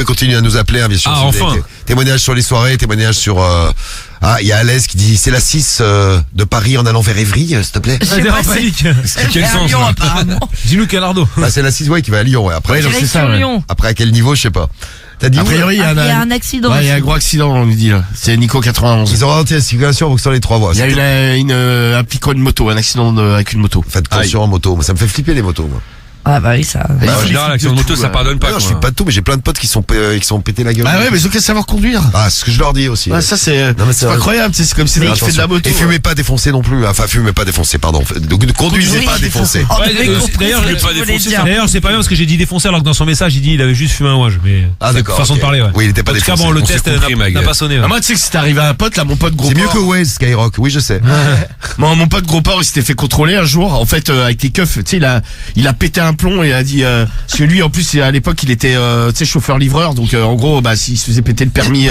continuez à nous appeler, hein, bien sûr. Ah, si vous avez enfin. témoignages sur les soirées, témoignages sur... il y a Alès qui dit, c'est la 6 de Paris en allant vers Évry, s'il te plaît. Je sais pas, c'est Quel sens, Lyon là apparemment. Dis-nous Canardo. Bah, c'est la 6 qui va à Lyon, ouais. Après, donc c'est ça, ouais. Lyon. après à quel niveau, je sais pas. T'as dit A priori, il y Il y a a un accident. Ouais, il y a un gros accident, on nous dit là. C'est Nico 91. Ils ont ralenti la circulation sur les 3 voies. Il y a un piquant de moto, un accident avec une moto. Faites attention en moto. Moi, ça me fait flipper les motos, moi. Ah bah oui, ça. En général, l'accident de moto, ça pardonne pas. Non, je quoi. suis pas de tout, mais j'ai plein de potes qui sont pétés la gueule. Ah ouais, mais ils ont qu'à savoir conduire. Ah, c'est ce que je leur dis aussi. Ouais, ça c'est Non, mais c'est vrai. incroyable, c'est comme Cédric qui fait de la moto. Et fumez pas défoncé non plus. Enfin, fumez pas défoncé, pardon. Donc, ne conduisez pas défoncé. Oh, Ouais, j'avais compris d'ailleurs, ce je que l'ai pas tu voulais défoncé. dire. D'ailleurs, c'est pas bien parce que j'ai dit défoncer alors que dans son message, il dit il avait juste fumé un ouage. Mais Ah, d'accord, façon ok. de parler, ouais. Oui, il était pas En tout cas, défoncé. bon, le On s'est test compris, n'a pas sonné. Ah, Ouais. moi, tu sais que c'est arrivé à un pote, là, mon pote gros C'est mieux porc. que Waze, Skyrock. Oui, je sais. Mon pote gros porc, il s'était fait contrôler un jour. En fait, avec les keufs, tu sais, il a pété un plomb et a dit, parce que lui, en plus, à l'époque, il était, tu sais, chauffeur-livreur. Donc, en gros, bah, s'il se faisait péter le permis,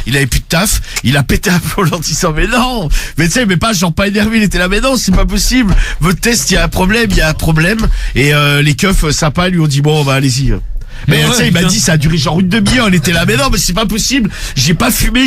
il avait plus de taf. Il a pété un plomb en leur disant, mais non! Mais tu sais, mais pas, genre, pas énervé. Il était là, mais non, c'est pas possible. Votre test, il y a un problème. Et, les keufs sympas lui ont dit, bon, bah, allez-y. Mais tu sais, il m'a dit, ça a duré genre une demi-heure. Il était là, mais non, mais c'est pas possible. J'ai pas fumé.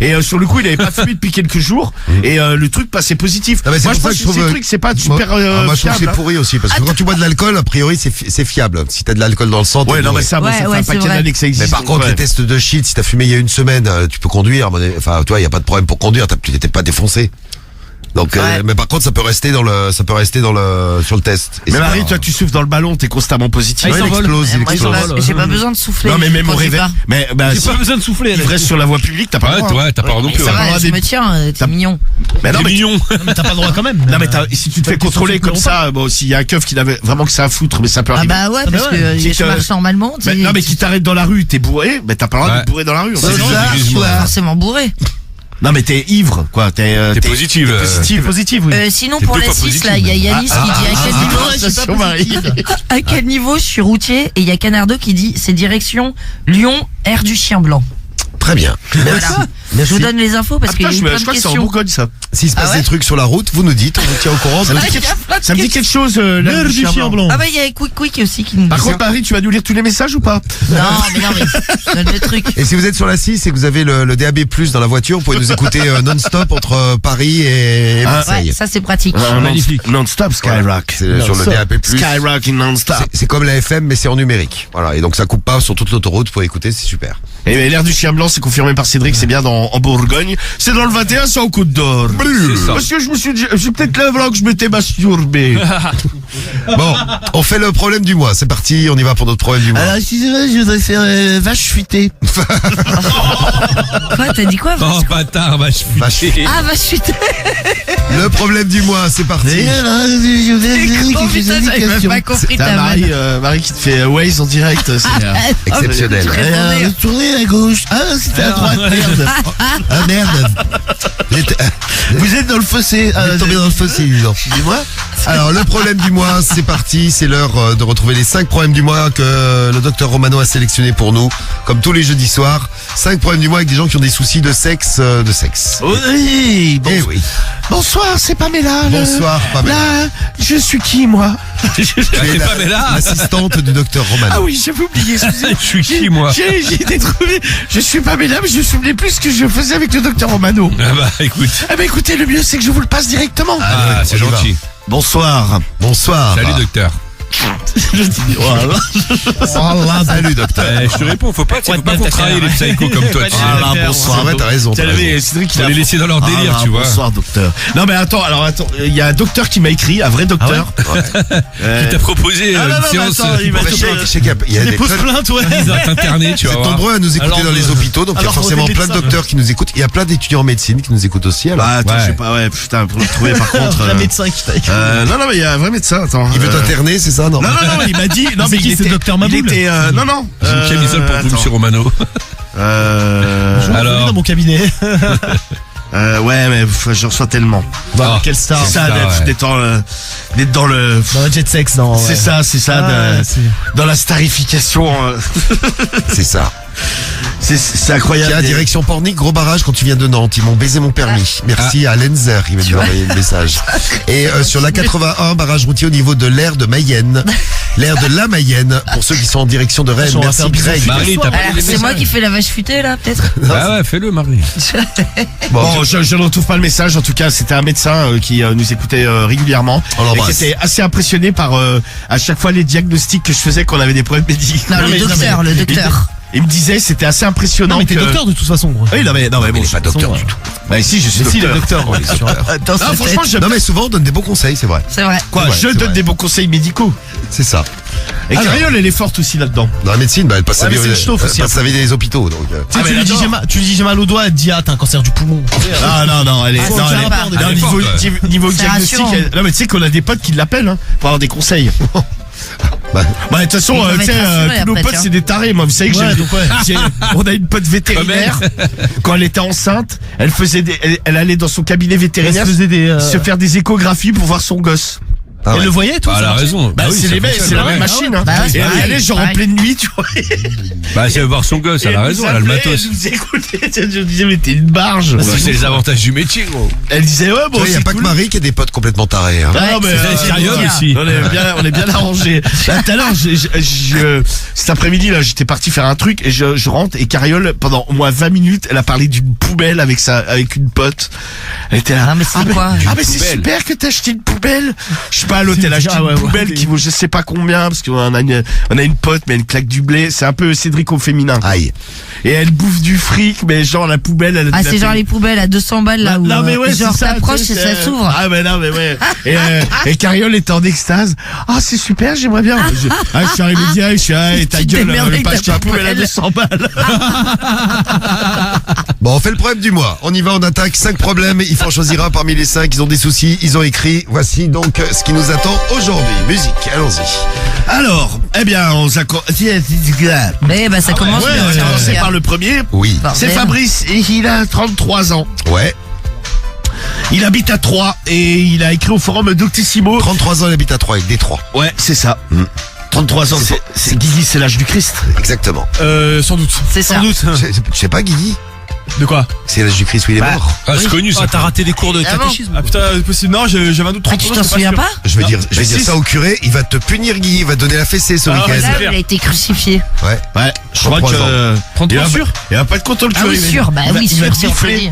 Et sur le coup, il avait pas fumé depuis quelques jours. Et le truc passait positif. Non, mais c'est Moi, je pour ça pense que que je ces trouve- trucs, c'est pas super moi, je trouve que fiable. c'est pourri aussi. Parce que quand tu bois de l'alcool, a priori, c'est fiable. Si t'as de l'alcool dans le sang, t'es Ouais, non, bourré. mais ça, bon, Ouais, ça fait ouais, un c'est paquet vrai. d'années que ça existe. Mais par donc, contre, ouais. les tests de shit, si t'as fumé il y a une semaine, tu peux conduire. Enfin, toi, il y a pas de problème pour conduire. T'étais pas défoncé. Donc, Ouais. mais par contre, ça peut rester sur le test. Et Mais c'est Marie, pas- toi, tu souffles dans le ballon, t'es constamment positif. Ah, il Ouais, il s'envole. explose, il Moi, explose. j'ai pas besoin de souffler. Non, mais même quand au j'y réveil. pars. Mais, bah, J'ai si, pas besoin de souffler. ivresse sur la voie publique, t'as pas le droit. Ouais, t'as pas le droit non plus. C'est Ça ouais. va. vrai, je me tiens, t'es mignon. Mais non, C'est mais mignon. Mais t'as pas le droit quand même. non, mais si tu te fais contrôler comme ça, bon, s'il y a un keuf qui n'avait vraiment que ça à foutre, mais ça peut Ah arriver. bah ouais, Ah bah parce ouais. que C'est je que- marche normalement. Mais non, mais qui t'arrête dans la rue, t'es bourré, mais t'as pas le droit Ouais. d'être bourré dans la rue. en fait. C'est juste pas forcément bourré. Non, mais t'es ivre, quoi. T'es positive. positive. oui. Sinon, C'est pour deux la fois 6, positif, là, il y a mais- Yanis qui dit attention, Marie. à quel niveau je suis routier, et il y a Canardo qui dit c'est direction Lyon, air du chien blanc. Très bien. Voilà. Je vous donne les infos parce Ah, qu'il y putain, a eu je plein de crois que c'est en questions. Bourgogne, ça. S'il se passe Ah ouais des trucs sur la route, vous nous dites, on vous tient au courant. Ça me dit ça me dit quelque chose, l'air du chien blanc. Ah bah il y a Quick aussi qui nous Par dit contre, Marie, tu vas nous lire tous les messages ou pas? non mais donne le truc. Et si vous êtes sur la 6 et que vous avez le DAB+ dans la voiture, vous pouvez nous écouter non-stop entre Paris et Marseille. Ouais, ça c'est pratique. Magnifique. Non-stop Skyrock. C'est sur le DAB+. Skyrock non-stop. C'est comme la FM, mais c'est en numérique. Voilà. Et donc ça coupe pas sur toute l'autoroute. Vous pouvez écouter, c'est super. Et l'air du chien blanc, c'est confirmé par Cédric, c'est bien en Bourgogne. C'est dans le 21, c'est en Côte d'Or. ça. Parce que je me suis dit, c'est peut-être là que je m'étais masturbé. Bon, on fait le problème du mois. C'est parti, on y va pour notre problème du mois. Alors, excusez-moi, je voudrais faire vache fuitée. Quoi, t'as dit quoi? Oh, bâtard, vache Vache. futée. Ah va chuter. Le problème du mois, c'est parti. Oh putain, j'avais même pas compris ta Marie, vanne. Marie qui te fait Waze en direct, c'est Exceptionnel. tournez à gauche. Ah, c'était à droite, merde. Ah merde. Vous êtes dans le fossé. Vous êtes tombé dans le fossé, dis-donc. Excusez-moi. Alors, le problème du mois, c'est parti. C'est l'heure de retrouver les 5 problèmes du mois que le docteur Romano a sélectionné pour nous. Comme tous les jeudis soirs. 5 problèmes du mois avec des gens qui ont des soucis de sexe. Oui, Eh oui. bonsoir, c'est Pamela. Bonsoir, Pamela. Là, je suis qui, moi? Ah, c'est pas Bella. L'assistante du docteur Romano. Ah oui, j'avais oublié, excusez-moi. Je suis qui, moi? J'ai été trouvé. Je suis Pamela, mais je me souvenais plus ce que je faisais avec le docteur Romano. Ah bah, écoute. Ah bah écoutez, le mieux c'est que je vous le passe directement. Ah, c'est on y va. gentil. Bonsoir. Bonsoir. Salut, docteur. Salut, docteur. Je te réponds, faut pas contrarier les psychos comme toi, tu sais. Ah là, C'est vrai, t'as raison. T'as t'as vu, raison. Cédric, il Faut a les laisser dans leur délire, Ah, tu vois. Bonsoir, docteur. Non mais attends, il y a un docteur qui m'a écrit, un vrai docteur. Qui t'a proposé Ah, non, une non, mais séance attends, il va Je sais qu'il y a des plaintes, ouais. à t'interner, tu Vous vas êtes voir. nombreux à nous écouter Alors, dans les hôpitaux, donc il y a alors, forcément on est plein de médecin, docteurs qui nous écoutent. Il y a plein d'étudiants en médecine qui nous écoutent aussi. Alors, Bah attends, Ouais. je sais pas, ouais, putain, pour le trouver par contre. Un médecin qui t'a écrit. Non, mais il y a un vrai médecin, attends. il veut t'interner, c'est ça, non? Non, il m'a dit. Non, C'est mais qui, il c'est était. Docteur Il Maboul était. Non. J'ai une camisole pour vous, attends. monsieur Romano. Bonjour, alors. bienvenue dans mon cabinet. Ouais, mais je reçois tellement. Ah, Quelle star. C'est ça, star, ouais. d'être dans le. Dans le jet sex, non. C'est ça, Ah, dans la starification. C'est ça. C'est incroyable. Tiens, direction Pornic, gros barrage quand tu viens de Nantes. Ils m'ont baisé mon permis. Merci à Lenzer, il m'a dit envoyer le message. Et sur la 81, barrage routier au niveau de l'aire de Mayenne. L'aire de la Mayenne, pour ceux qui sont en direction de Rennes. On va Merci faire bisous. Greg. Marie, t'as pas Alors, les c'est moi qui fais la vache futée là, peut-être. Bah ouais, fais-le, Marie. Bon, je ne retrouve pas le message. En tout cas, c'était un médecin qui nous écoutait régulièrement On et qui l'embrasse. était assez impressionné par à chaque fois les diagnostics que je faisais qu'on avait des problèmes médicaux. Non, le docteur. Il me disait, c'était assez impressionnant. Non, mais t'es que- docteur de toute façon, gros. Oui, non mais bon, Il est pas docteur du tout. Bah si, je suis Mais si, le docteur. docteur. Il est super. Dans Non, sa franchement, tête. je... Non mais souvent on donne des bons conseils, c'est vrai. C'est vrai. Quoi, Ouais, je c'est donne vrai. des bons conseils médicaux. C'est ça. Et Alors. Cariole, elle est forte aussi là-dedans. Dans la médecine, bah, elle passe sa Ouais, vie mais c'est le chauffe aussi, elle passe sa vie dans les hôpitaux. Donc, Tu sais, Ah, mais tu lui dis là-dedans- tu lui dis j'ai mal au doigt, elle te dit ah t'as un cancer du poumon. Non, elle est, Ah, non, c'est elle est sympa. non, Elle est niveau, forte, niveau C'est diagnostic. rassurant. Non, mais tu sais qu'on a des potes qui l'appellent, hein, pour avoir des conseils. bah, Bah, de toute façon, Ils doivent tu sais, être rassurés tous nos après, potes, tiens. c'est des tarés. Moi, vous savez que Ouais, donc ouais. on a une pote vétérinaire. Quand elle était enceinte, elle faisait elle allait dans son cabinet Elle vétérinaire se faisait des. se faire des échographies pour voir son gosse. ah Elle ouais. le voyait tout Bah, elle ça a raison. Bah, oui, c'est ça les mecs, fonctionne, c'est la ouais. même machine, hein. Bah ouais, c'est Et elle pareil, allait genre en pareil. pleine nuit, tu vois. Bah, si elle veut voir son gosse, elle a raison, elle a le matos. Elle nous écoutait, je disais, mais t'es une barge. Bah, c'est les avantages du métier, gros. Elle disait, ouais, bon, Il n'y a c'est pas cool. que Marie qui a des potes complètement tarés. Hein. Ah non, mais, c'est Cariole bien. aussi. on est bien arrangé. Là, tout à l'heure, cet après-midi, là, j'étais parti faire un truc et je rentre et Cariole, pendant au moins 20 minutes, elle a parlé d'une poubelle avec une pote. Elle était là. Ah, mais c'est quoi Ah, mais c'est super que t'as acheté une poubelle. Je sais pas, l'autre, elle a acheté Ah, ouais, une ouais. poubelle qui vaut je sais pas combien parce qu'on a une pote, mais elle claque du blé. C'est un peu Cédric au féminin. quoi. Aïe. Et elle bouffe du fric, mais genre la poubelle, elle Ah, c'est genre les poubelles à 200 balles là où non mais ouais, genre c'est ça, t'approches tu et sais, ça s'ouvre. Ah mais non mais ouais. Et Cariole était en extase. Ah c'est super, j'aimerais bien. Je suis arrivé direct, je suis et ta Tu gueule, t'emmerdes elle avec pas ta acheter la poubelle à poubelle. 200 balles. Bon, on fait le problème du mois. On y va, on attaque 5 problèmes. Il faut en choisir un parmi les 5. Ils ont des soucis, ils ont écrit. Voici donc ce qui nous attend aujourd'hui. Musique, allons-y. Alors, eh bien, on s'accorde. Mais bah ça commence Ouais, bien. on va ça. commencer par le premier. Oui. C'est Bordel. Fabrice et il a 33 ans. Ouais. Il habite à Troyes et il a écrit au forum Doctissimo. 33 ans, il habite à Troyes avec Détroit. Ouais, c'est ça. 33 ans, c'est Guigui, c'est l'âge du Christ. Exactement. Sans doute. C'est ça. Sans doute. Je sais pas, Guigui. De quoi? C'est l'âge du Christ où il est mort. Ah, c'est connu, ça. T'as raté des cours de Évidemment. catéchisme. Ah putain, possible. Non, j'avais un doute. Ah, tu t'en souviens pas? Je vais dire mais si. ça au curé. Il va te punir, Guigui. Il va te donner la fessée ce Ah, week-end. ouais, Là, clair. il a été crucifié. Ouais. Ouais, je crois 33 que. Il 33 va- sûr? Il va pas être content le Ah curé. oui, mais- sûr, bah il va- oui, il va sûr, si on te le gifler.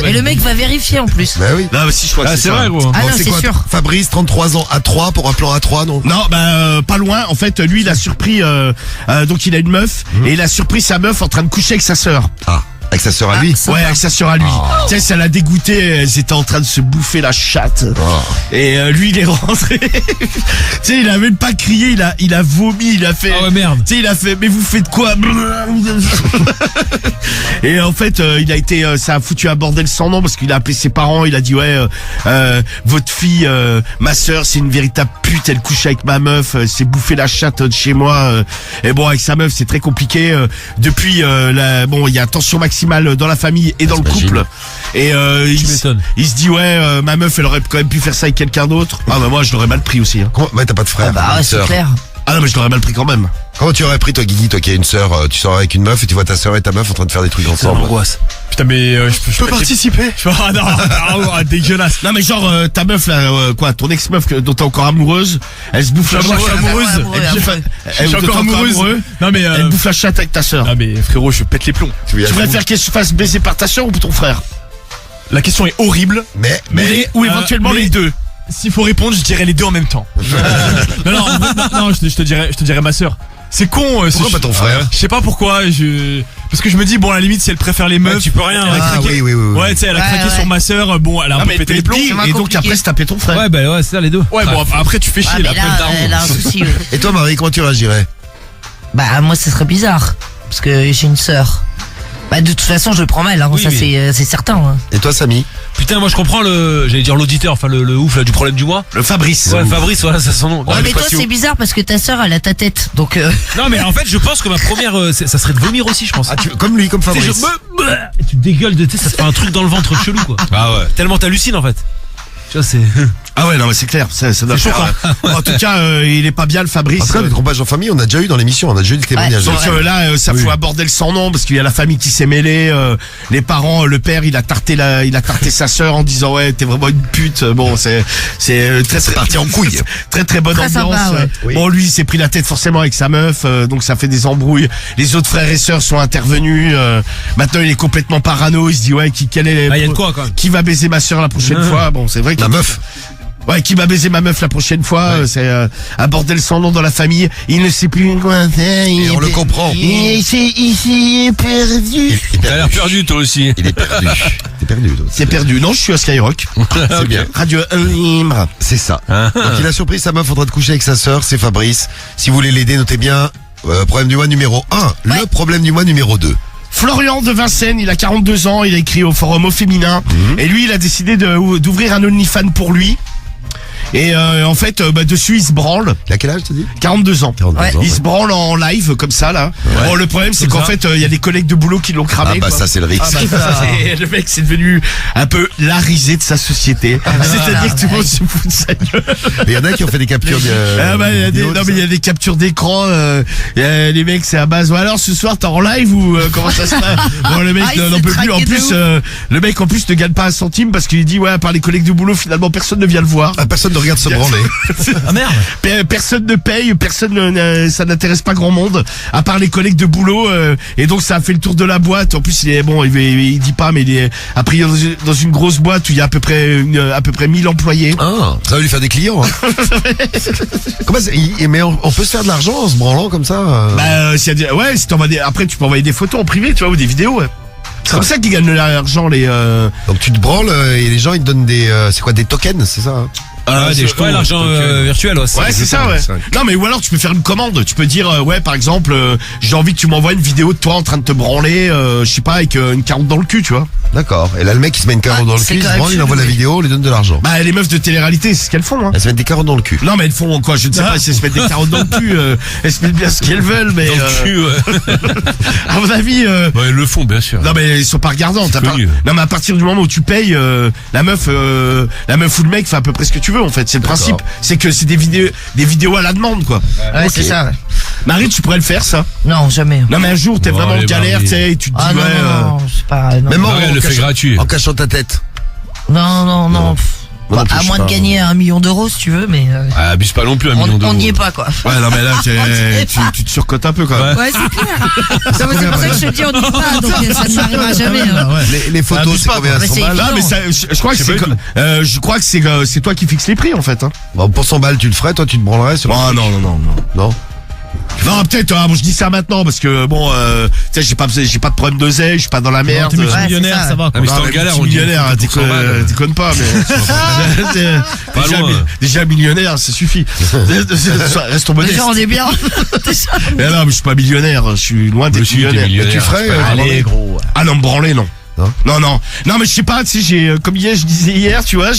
dit. Et le mec va vérifier en plus. Bah oui. Non, mais si, je crois que Ah, c'est vrai, gros. Ah Bon, non, c'est c'est quoi, sûr. Fabrice, 33 ans, à 3 pour un plan à 3, non? Non, pas loin. En fait, lui, il a surpris. Donc, il a une meuf et il a surpris sa meuf en train de coucher avec sa sœur. Ah, avec sa sœur à lui. sympa. Ouais, avec sa sœur à lui. Tu sais, ça l'a dégoûté. Elles étaient en train de se bouffer la chatte. Et lui, il est rentré. Tu sais, il a même pas crié. Il a vomi. Il a fait. Ah ouais, merde. Tu sais, il a fait. Mais vous faites quoi? Et en fait, il a été. Ça a foutu un bordel sans nom parce qu'il a appelé ses parents. Il a dit ouais, votre fille, ma sœur, c'est une véritable pute. Elle couche avec ma meuf. C'est bouffé la chatte de chez moi. Et bon, avec sa meuf, c'est très compliqué. Depuis, bon, il y a tension maximale dans la famille et dans le J'imagine. couple. Et Tu m'étonnes. il se dit ouais, ma meuf, elle aurait quand même pu faire ça avec quelqu'un d'autre. Ah bah moi, je l'aurais mal pris aussi. Hein. Comment... Ouais, t'as pas de frère. Bah une ouais, c'est sœur. clair. Ah non, mais je l'aurais mal pris quand même. Comment tu aurais pris, toi, Guigui, toi qui as une sœur, tu sors avec une meuf et tu vois ta sœur et ta meuf en train de faire des trucs ensemble. L'angoisse. Putain, mais je peux participer. Ah non, dégueulasse. Non mais genre ta meuf là, quoi, ton ex-meuf dont t'es encore amoureuse, elle se bouffe la Moi, je suis chatte. amoureuse. amoureux, Elle bouffe- Je suis elle- encore t'es amoureuse. Non mais Elle bouffe la chatte avec ta sœur. ah mais frérot, je pète les plombs. Tu Tu préfères qu'elle se fasse baiser par ta sœur ou ton frère? La question est horrible. Mais, Ou éventuellement mais- les deux. S'il faut répondre, je dirais les deux en même temps. non, en vrai, non, je te dirais ma sœur. C'est con. pourquoi pas ton frère? Je sais pas pourquoi. Parce que je me dis bon, à la limite, si elle préfère les meufs, tu peux rien. elle a Ah, craqué. oui. Ouais, tu sais, elle a Ouais, craqué ouais. sur ma sœur. Bon, elle a un Ah peu mais pété les plombs. c'est moins et donc compliqué. après se taper ton frère. Ouais, bah ouais, c'est ça, les deux. Ouais, bon, après tu fais Ah, chier mais là. là, elle a un souci. Ouais. Et toi, Marie, comment tu réagirais? Bah moi, ce serait bizarre parce que j'ai une sœur. Bah de toute façon, je le prends mal. Hein, Oui, ça mais- c'est certain. Hein. Et toi, Samy? Putain, moi je comprends j'allais dire l'auditeur, enfin le ouf là du problème du mois. Le Fabrice. Ouais, Fabrice, voilà, c'est son nom. Ouais, mais toi, c'est bizarre parce que ta sœur, elle a ta tête. Donc Non, mais en fait, je pense que ma première, ça serait de vomir aussi, je pense. Ah, comme lui, comme Tu sais, Fabrice. et tu dégueules de, tu sais, ça te fait un truc dans le ventre chelou, quoi. Ah ouais. Tellement t'hallucines, en fait. Tu vois, c'est. Ah ouais, non, mais c'est clair. Ça doit faire, en tout cas, il est pas bien, le Fabrice. Après, les trompages en famille, on a déjà eu dans l'émission, on a déjà eu des témoignages. Donc là, ça fout un bordel sans nom parce qu'il y a la famille qui s'est mêlée. Les parents, le père, il a tarté sa sœur en disant ouais, t'es vraiment une pute. Bon, c'est très parti en couille. Très bonne Très ambiance. sympa, ouais. Oui. Bon, lui, il s'est pris la tête forcément avec sa meuf, donc ça fait des embrouilles. Les autres frères et sœurs sont intervenus. Maintenant, il est complètement parano. Il se dit ouais, quel est Ah, y a de quoi, quand même. qui va baiser ma sœur la prochaine fois. Bon, c'est vrai que La meuf. ouais, qui va baiser ma meuf la prochaine fois. C'est un bordel sans nom dans la famille. Il ne sait plus quoi faire. Et on le comprend. Il s'est perdu. T'as l'air perdu, toi aussi. Il est perdu. T'es perdu, toi. C'est perdu. Non, je suis à Skyrock. C'est bien. Radio libre. C'est ça. Donc il a surpris sa meuf en train de coucher avec sa sœur, c'est Fabrice. Si vous voulez l'aider, notez bien. Problème du mois numéro 1. Le problème du mois numéro 2. Florian de Vincennes, il a 42 ans, il a écrit au forum au féminin. Et lui, il a décidé d'ouvrir un OnlyFans pour lui. Et en fait, dessus, il se branle. Il a quel âge, t'as dit? 42 ans. 42 ans. Il se branle en live comme ça là. Bon, le problème c'est Comme qu'en ça. fait il y a des collègues de boulot qui l'ont cramé. Ah bah quoi. ça c'est le risque. Et le mec c'est devenu un peu la risée de sa société. C'est-à-dire que tout le monde se fout de sa gueule. Mais il y en a qui ont fait des captures Ah bah, il y a des, non mais il y a des captures d'écran. Les mecs c'est à base. Ou alors ce soir t'es en live ou comment ça se passe? Bon le mec Ah, il n'en s'est peut plus. En traqué de plus le mec en plus ne gagne pas un centime parce qu'il dit ouais par les collègues de boulot finalement personne ne vient le voir. Personne ne regarde se branler. Ah merde. Personne ne paye, ça n'intéresse pas grand monde, à part les collègues de boulot, et donc ça a fait le tour de la boîte. En plus, il dit pas, mais il est a priori dans une grosse boîte où il y a à peu près 1000 employés. Ah, ça va lui faire des clients. Hein. Comment ça, mais on peut se faire de l'argent en se branlant comme ça Si après tu peux envoyer des photos en privé, tu vois, ou des vidéos. Ouais. C'est comme ça qu'ils gagnent de l'argent les. Donc tu te branles et les gens ils te donnent des c'est quoi des tokens, c'est ça hein? Des jetons, l'argent virtuel, ouais. Ouais, c'est ça, ouais. Non, mais ou alors tu peux faire une commande. Tu peux dire, ouais, par exemple, j'ai envie que tu m'envoies une vidéo de toi en train de te branler, je sais pas, avec une carotte dans le cul, tu vois. D'accord. Et là le mec il se met une carotte dans le c'est cul, il quand se même branle, il envoie la chelou, vidéo, on lui donne de l'argent. Bah, les meufs de télé-réalité, c'est ce qu'elles font, hein. Elles se mettent des carottes dans le cul. Non, mais elles font quoi? Je ne sais pas si elles se mettent des carottes dans le cul, elles se mettent bien ce qu'elles veulent, mais. Dans le cul, ouais. À mon avis, Bah, ils le font, bien sûr. non mais ils sont pas regardantes. C'est connu. Non mais à partir du moment où tu payes, la meuf ou le mec fait à peu près ce que tu veux en fait. C'est le D'accord. principe. C'est que c'est des vidéos à la demande quoi. Ouais, c'est ça. Ouais. Marie, tu pourrais le faire ça. Non, jamais. Non mais un jour t'es Oh, vraiment en les galère, Marie. tu sais, et tu te dis Ah non, ouais. non, c'est pas. Non, Même Marie, elle le fait cachant- gratuit. en cachant ta tête. non. Non. Moi non plus, À je moins sais de pas. gagner 1 million d'euros si tu veux, mais Ah, abuse pas non plus, 1 million d'euros. on n'y est pas quoi. Ouais non mais là tu te surcotes un peu quand même. Ouais, c'est clair. Non, mais c'est pour ça que je te dis on n'y est pas, donc ça ne m'arrivera jamais. hein. Les photos abuse c'est pas, combien mais 100 c'est balles Non mais ça, je crois que Je sais c'est pas je crois que c'est toi qui fixes les prix en fait. Hein. Bon, pour 100 balles tu le ferais, toi tu te branlerais sur Oh non. Non. Non, peut-être, bon, je dis ça maintenant parce que bon, tu sais, j'ai pas de problème d'oseille, je suis pas dans la merde. T'es Ouais, c'est millionnaire, ça. ça va. Ah, mais c'est Non, en mais galère, petit on dit. millionnaire, Pour 100 balles. déconne pas, mais Pas loin. déjà millionnaire, ça suffit. Restons modestes. Déjà on est bien. Mais non, mais je suis pas millionnaire, je suis loin d'être Monsieur, t'es millionnaire. millionnaire. Tu ferais Allez, gros. Ah non, me branler, non. Non. Non, mais je sais pas, tu sais, comme je disais hier, tu vois,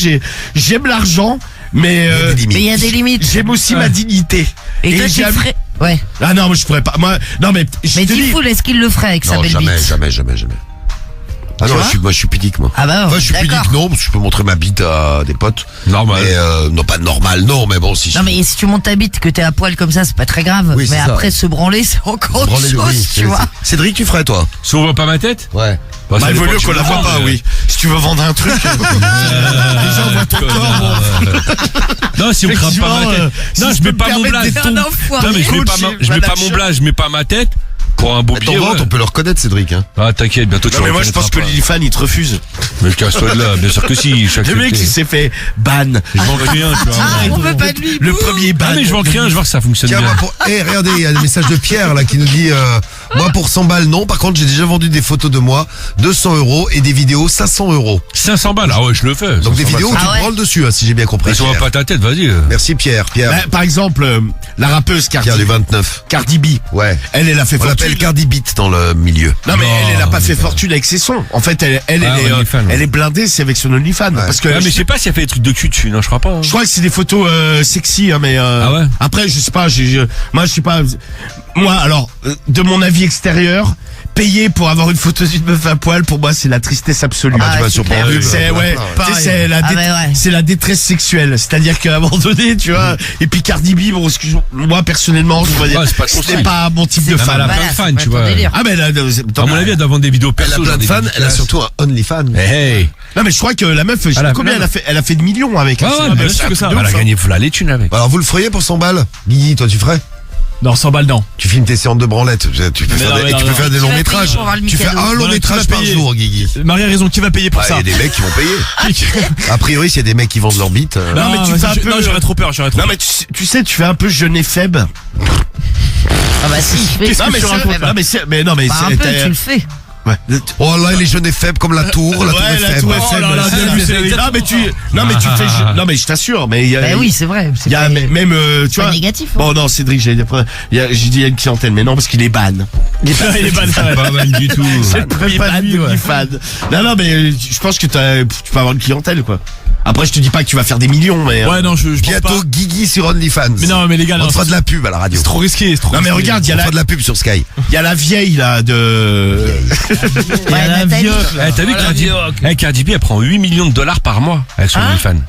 j'aime l'argent, mais Il y a des limites. Mais il y a des limites. j'aime aussi ma dignité. Et toi tu le j'aime- ferais. Ouais. Ah non, mais je pourrais pas. Moi, non, mais je Mais te dis. Diffoul, est-ce qu'il le ferait avec sa Non, belle jamais. bite? Ah non, vois moi je suis pudique moi. Ah bah Moi je suis d'accord. pudique non, parce que je peux montrer ma bite à des potes. Normal. Mais non pas normal, non, mais bon si je Non mais si tu montes ta bite que t'es à poil comme ça, c'est pas très grave. Oui, c'est mais ça. après se branler, c'est encore autre branler, chose, oui, tu vois. Cédric, tu ferais toi? Si on voit pas ma tête? Ouais. Bah, ça Bah, il vaut dépend mieux que qu'on tu la me voit vends, pas, mais- oui. Si tu veux vendre un truc. Déjà, on voit ton corps, bon. Non, si on crame pas ma tête. Non, je mets pas mon blaze. Un enfoiré. Non, mais je mets pas mon blaze, je mets pas ma tête. Pour un beau Ton billet, ventre, ouais. on peut le reconnaître, Cédric. Hein. Ah, t'inquiète, bientôt tu Non, mais moi, je pense que reconnaîtras l'Ilifan, il te refuse. pas. Mais casse-toi de là, bien sûr que si, chaque Le mec, il s'est fait ban. Je vends rien, tu vois. Ah, on veut pas de lui. Le premier ban. Ah, mais je vends rien, je vois que ça fonctionne Tiens, bien. moi pour. Regardez, il y a un message de Pierre là qui nous dit moi pour 100 balles non. Par contre, j'ai déjà vendu des photos de moi 200 € et des vidéos 500 €. 500 balles, ah ouais, je le fais. Donc des 500 vidéos où balles. tu Ah te ouais. branles dessus, hein, si j'ai bien compris. Mais si on voit Pierre. pas ta tête, vas-y. Merci Pierre. Bah, par exemple, la rappeuse Pierre du 29. Cardi B. Ouais. Elle a fait On fortune. l'appelle Cardi Beat dans le milieu. Non, mais elle a pas fait mais- fortune avec ses sons. En fait, elle Ah, est, OnlyFans, ouais. elle est blindée, c'est avec son OnlyFans. Parce que Ah, mais je sais pas si elle fait des trucs de cul dessus, non, je crois pas. hein. je crois que c'est des photos sexy, hein, mais Ah ouais. après, je sais pas. Moi, je sais pas. Moi, alors, de mon avis extérieur, payer pour avoir une photo d'une meuf à poil, pour moi, c'est la tristesse absolue. Ah bah, tu vas c'est sur clair. Pornhub. C'est ouais, tu sais, c'est la, Ah bah ouais. c'est la détresse sexuelle. C'est-à-dire qu'à un moment donné, tu vois, et puis Cardi B, bon, moi personnellement, je dois dire, Ouais, c'est pas ton c'était style. pas mon type de pas fan. Elle a Voilà, plein de c'est fans, pas tu ton vois. délire. Ah mais là, À mon avis, elle doit vendre des vidéos Elle perso. a plein genre de des fans, vidéos elle a classe. surtout un OnlyFans. Hey. non mais je crois que la meuf, je sais Elle pas a combien plein. elle a fait de millions avec. Ouais, C'est ouais, un bien truc sûr que ça. de Elle a ouf, hein. gagné voilà les thunes avec. Alors vous le feriez pour 100 balles Guigui, toi tu ferais? Non, 100 balles, non. Tu filmes tes séances de branlette. Tu peux Mais faire non, des, mais et tu non, peux non. faire des Qui longs va payer métrages. pour avoir le Tu fais Mikado? un long Voilà, qui métrage va par payer jour, Guigui. Marie a raison, qui va payer pour Il y ça a des mecs qui vont payer. A priori, s'il y a des mecs qui vendent leur bite. Non, mais tu vas-y, fais un peu- Non, j'aurais trop peur, j'aurais trop Non peur. mais tu sais, tu fais un peu jeune et faible. Ah bah si, je fais. Non mais tu racontes, là non mais Bah, un c'est peu, tu le fais. ouais. Oh là, il est jeune et faible comme la tour. La tour Ouais, est la faible. tour est Oh faible. là là, C'est bien ça. vu, c'est Non mais tu fais non mais je t'assure, mais il y a Bah oui, c'est vrai. il y a même tu pas vois négatif. hein. bon non Cédric j'ai dit il y a une clientèle mais non parce qu'il est ban. Il est ban, ouais. Pas mal du tout. C'est le premier pas ban de lui, de ouais. fan. Non mais je pense que tu peux avoir une clientèle quoi. Après je te dis pas que tu vas faire des millions mais Ouais, non, je pense Bientôt pas. Guigui sur OnlyFans. Mais non, mais les gars, On non, te fera de la pub à la radio. c'est trop risqué, c'est trop non mais risqué. regarde il y On a fera de la pub sur Sky. la vieille là de Ouais, Nathalie. Eh, t'as vu Cardi B, elle prend 8 millions de dollars par mois avec son Hein OnlyFans.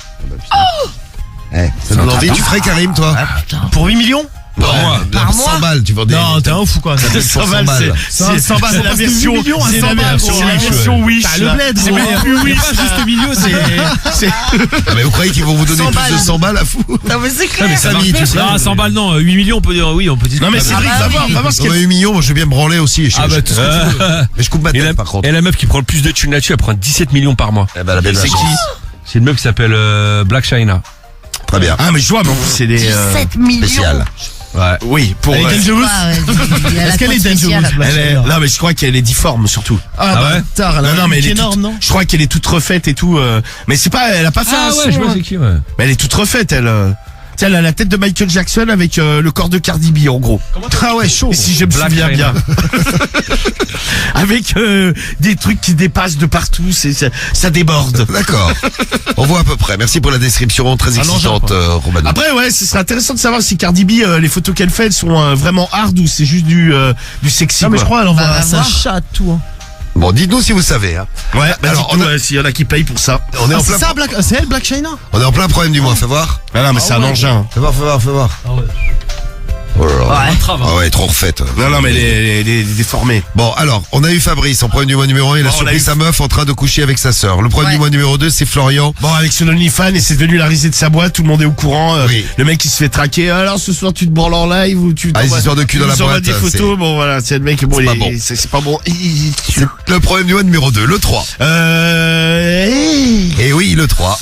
Ça donne envie. Tu ferais Karim, toi? Putain. Pour 8 millions Non, par 100 mois balles, tu vends des. Non, t'es un fou quoi. 100 balles, c'est la Ça version, passe de 8 millions à c'est 100 la balles, version, gros. c'est la version Wish. T'as le là. bled, C'est gros. même plus Wish. Pas juste milieu, c'est, Ah, mais vous croyez qu'ils vont vous donner 100 plus de balles. 100 balles à fou? Non mais c'est clair. mais ça Samy, marche tu plus. sais. Ah, 100 balles, non. 8 millions, on peut dire oui, on peut dire. non mais Cédric, bah oui. va voir ce On qu'elle a 8 millions, moi je vais bien me branler aussi. Ah bah tout ce que tu veux. Mais je coupe ma Et la, tête par contre. et la meuf qui prend le plus de thunes là-dessus, elle prend 17 millions par mois. Eh ben, la belle C'est chance. qui C'est une meuf qui s'appelle Black China. Très bien. Ah mais je vois, mais en plus c'est des 17 millions. Spécial. Ouais. oui pour. Elle est dangerous. Est-ce qu'elle est dangerous, Black Elle est... China Non mais je crois qu'elle est difforme surtout. Ah ouais Tard, Non mais elle est énorme, toute... non Je crois qu'elle est toute refaite et tout. Mais c'est pas, elle a pas fait un Ah son, ouais, je vois hein. c'est qui, ouais. Mais elle est toute refaite elle. Tu sais, elle a la tête de Michael Jackson avec le corps de Cardi B en gros. Ah ouais, chaud. Et si je me Black souviens China. bien. Avec des trucs qui dépassent de partout, ça déborde. D'accord. On voit à peu près. Merci pour la description très excitante, Romano. Après ouais, ce serait intéressant de savoir si Cardi B, les photos qu'elle fait, elles sont vraiment hard ou c'est juste du sexy. Non, mais je quoi. crois elle envoie Bah, sa voir. chatte, tout. Hein. Bon, dites-nous si vous savez. Hein. Ouais, Alors, alors on a- s'il y en a qui payent pour ça. On est en Ah, plein. c'est ça, c'est elle, Black China On est en plein problème du mois. Fais voir. Ah non mais c'est un engin. Fais voir, fais voir, fais voir. Ah ouais. Oh là là. Ouais. Ah ouais, trop refaite. Non mais elle est déformée. Bon, alors, on a eu Fabrice en problème du mois numéro 1. Il a Bon, on a surpris eu- sa meuf en train de coucher avec sa sœur. Le problème Ouais. du mois numéro 2, c'est Florian. Bon, avec son OnlyFans et c'est devenu la risée de sa boîte, tout le monde est au courant. Oui. Le mec qui se fait traquer. Alors ce soir tu te branles en live ou tu Ah, les histoires de cul dans la boîte, des c'est- photos. Bon voilà, c'est le mec. Bon, C'est il pas est- bon. c'est pas bon. C'est le problème du mois numéro 2, le 3. Et oui, le 3.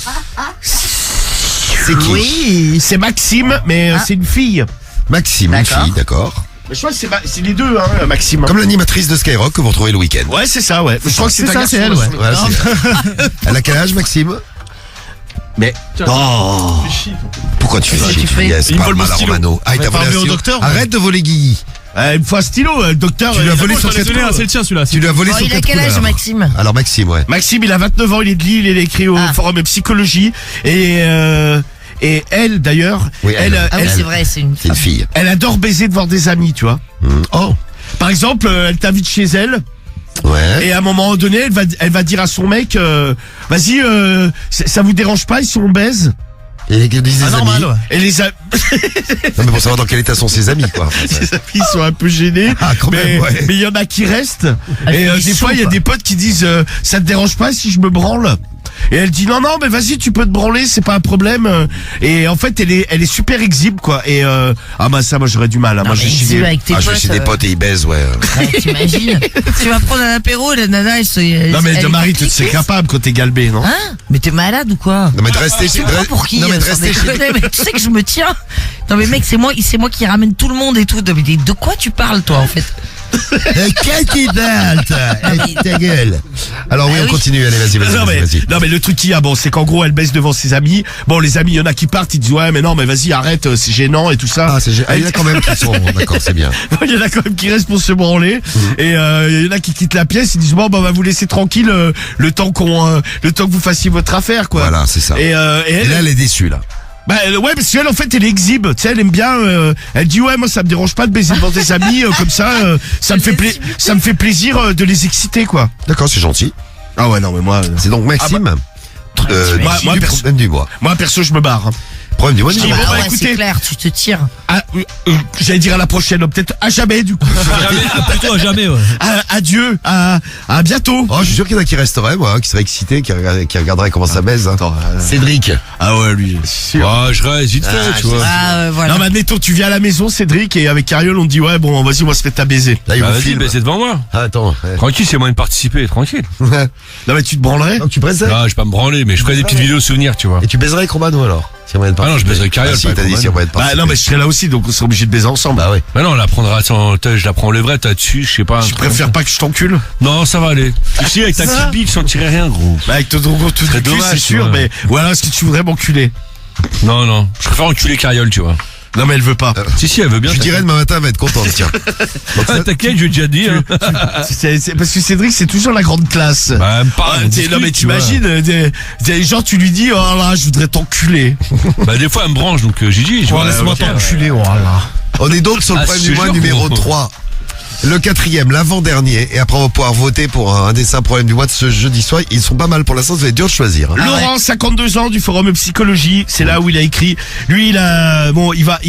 C'est qui? Oui. C'est Maxime, mais Ah. c'est une fille. Maxime, une D'accord. fille, d'accord. Mais je crois que c'est les deux, hein, Maxime. Comme l'animatrice de Skyrock que vous retrouvez le week-end. Ouais, c'est ça, ouais. Je crois que c'est C'est un ça, garçon, c'est elle, là, ouais. sur- Voilà, c'est- Elle a quel âge, Maxime? Mais oh. Pourquoi tu fais Qu'est-ce que chier? tu fais Yes, Il me parle vole mon mal à stylo. Romano. Ah, il t'a Pas volé un enlevé au stylo. docteur, Arrête de voler Guigui. Il me faut un stylo, le docteur. Tu lui as volé Bon, son j'en ai donné un, quatre c'est le tien celui-là. Tu lui as volé Oh, son il a 4 quel âge, couleurs. Maxime? Alors Maxime, ouais. Maxime, il a 29 ans, il est de Lille, il est écrit au Ah. forum de psychologie. Et elle, d'ailleurs, Oui, elle. Ah oui, c'est vrai, c'est une C'est une femme. fille. elle adore baiser devant des amis, tu vois. Oh. Par exemple, elle t'invite chez elle, Ouais. et à un moment donné, elle va dire à son mec, vas-y, ça vous dérange pas si on baise? Et que disent Ah, les normal, amis. ouais. Et les Non, mais pour savoir dans quel état sont ses amis, quoi. amis sont un peu gênés. Ah, quand même, mais ouais. mais il y en a qui restent. Elle Et fait des des fois, il y a soupes. des potes qui disent, ça te dérange pas si je me branle? Et elle dit non mais vas-y tu peux te branler, c'est pas un problème. Et en fait elle est super exhibe quoi. Et ah bah ça moi j'aurais du mal. Hein. Non, Moi mais j'ai exhibe chié. avec tes Ah, je vais potes. chez des potes et ils baisent, ouais. Ouais, t'imagines? Tu vas prendre un apéro et la nana, elle se. Non mais elle de est Marie compliquée. c'est capable quand t'es galbé non? Hein? Mais t'es malade ou quoi? Non, mais de rester Tu chez. me prends pour qui? Non, mais de sans rester chez. déconner, mais tu sais que je me tiens. Non mais mec, c'est moi qui ramène tout le monde et tout. Mais de quoi tu parles toi en fait? Qu'est-ce qui parle, toi? Ta gueule. Alors oui, Ah on oui. continue. Allez, vas-y, Non mais, vas-y. non mais le truc qu'il y a bon c'est qu'en gros elle baisse devant ses amis. Bon les amis il y en a qui partent ils disent ouais mais non mais vas-y arrête c'est gênant et tout ça. Ah, c'est il y en a quand même qui sont. D'accord, c'est bien. Il y en a quand même qui restent pour se branler et il y en a qui quittent la pièce ils disent bon bah on va vous laisser tranquille le temps que vous fassiez votre affaire quoi. Voilà, c'est ça. Et Et elle, là, elle est déçue, là. Bah ouais, parce qu'elle en fait elle exhibe, tu sais, elle aime bien, elle dit ouais moi ça me dérange pas de baiser devant tes amis, comme ça, ça me fait plaisir de les exciter quoi. D'accord, c'est gentil. Ah ouais non mais moi, C'est donc Maxime. moi, du perso- problème du mois. moi perso je me barre. Hein. Problème du mois Je dis, numéro bon, Ah bah, ouais, écoutez. c'est clair, tu te tires. Ah, j'allais dire à la prochaine, peut-être à jamais du coup. Jamais, plutôt à jamais, ouais. Adieu, à bientôt. Oh, je suis sûr qu'il y en a qui resteraient, moi, qui seraient excités, qui regarderaient comment ça baise. Hein. Attends, Cédric. Ah ouais lui. Ouais, je reste vite fait, tu vois. Ah, voilà. Non mais admettons tu viens à la maison Cédric et avec Ariel on te dit ouais bon vas-y on va se mettre à baiser. Là, il Bah, vous vas-y, filme. c'est devant moi. Ah, attends. Ouais. Tranquille, c'est moyen de participer, tranquille. Non mais tu te branlerais. Donc tu baiserais. Non, je vais pas me branler, mais je ferai des petites vidéos souvenirs, tu vois. Et tu baiserais avec Romano alors. Si y a moyen de Ah non, je baiserais participer. Cariole, Ah, si, pas t'as dit Romano. s'il y a moyen de Bah participer. non mais je serais là aussi donc on serait obligé de baiser ensemble. Bah ouais. Bah non, on la prendra sans, je la prends en levrette là-dessus, je sais pas. un Je truc préfère pas que je t'encule. comme ça. Non, ça va aller. Ici, avec ta petite bille, je sentirais rien, gros. Bah avec ton gros tout Très cul dommage, c'est sûr ouais. mais voilà est-ce que tu voudrais m'enculer? Non, je préfère enculer Cariole, tu vois. Non mais elle veut pas. Si, elle veut bien. Je dirais demain matin, elle va être contente, tiens. Donc, ça- T'inquiète, je lui ai déjà dit, hein. C'est parce que Cédric c'est toujours la grande classe. Bah, me parle, on Non mais discute, tu vois. t'imagines genre tu lui dis oh là je voudrais t'enculer. Bah, des fois, elle me branche, donc j'ai dit, je vois. Laisse-moi ok. t'enculer, oh là. On est donc sur le Ah, problème je du te mois jure, numéro gros. 3. Le 4e, l'avant-dernier. Et après, on va pouvoir voter pour un dessin problème du mois de ce jeudi soir. Ils sont pas mal pour l'instant, ça va être dur de choisir. hein. Laurent, 52 ans du Forum Psychologie, c'est là où il a écrit. Lui, il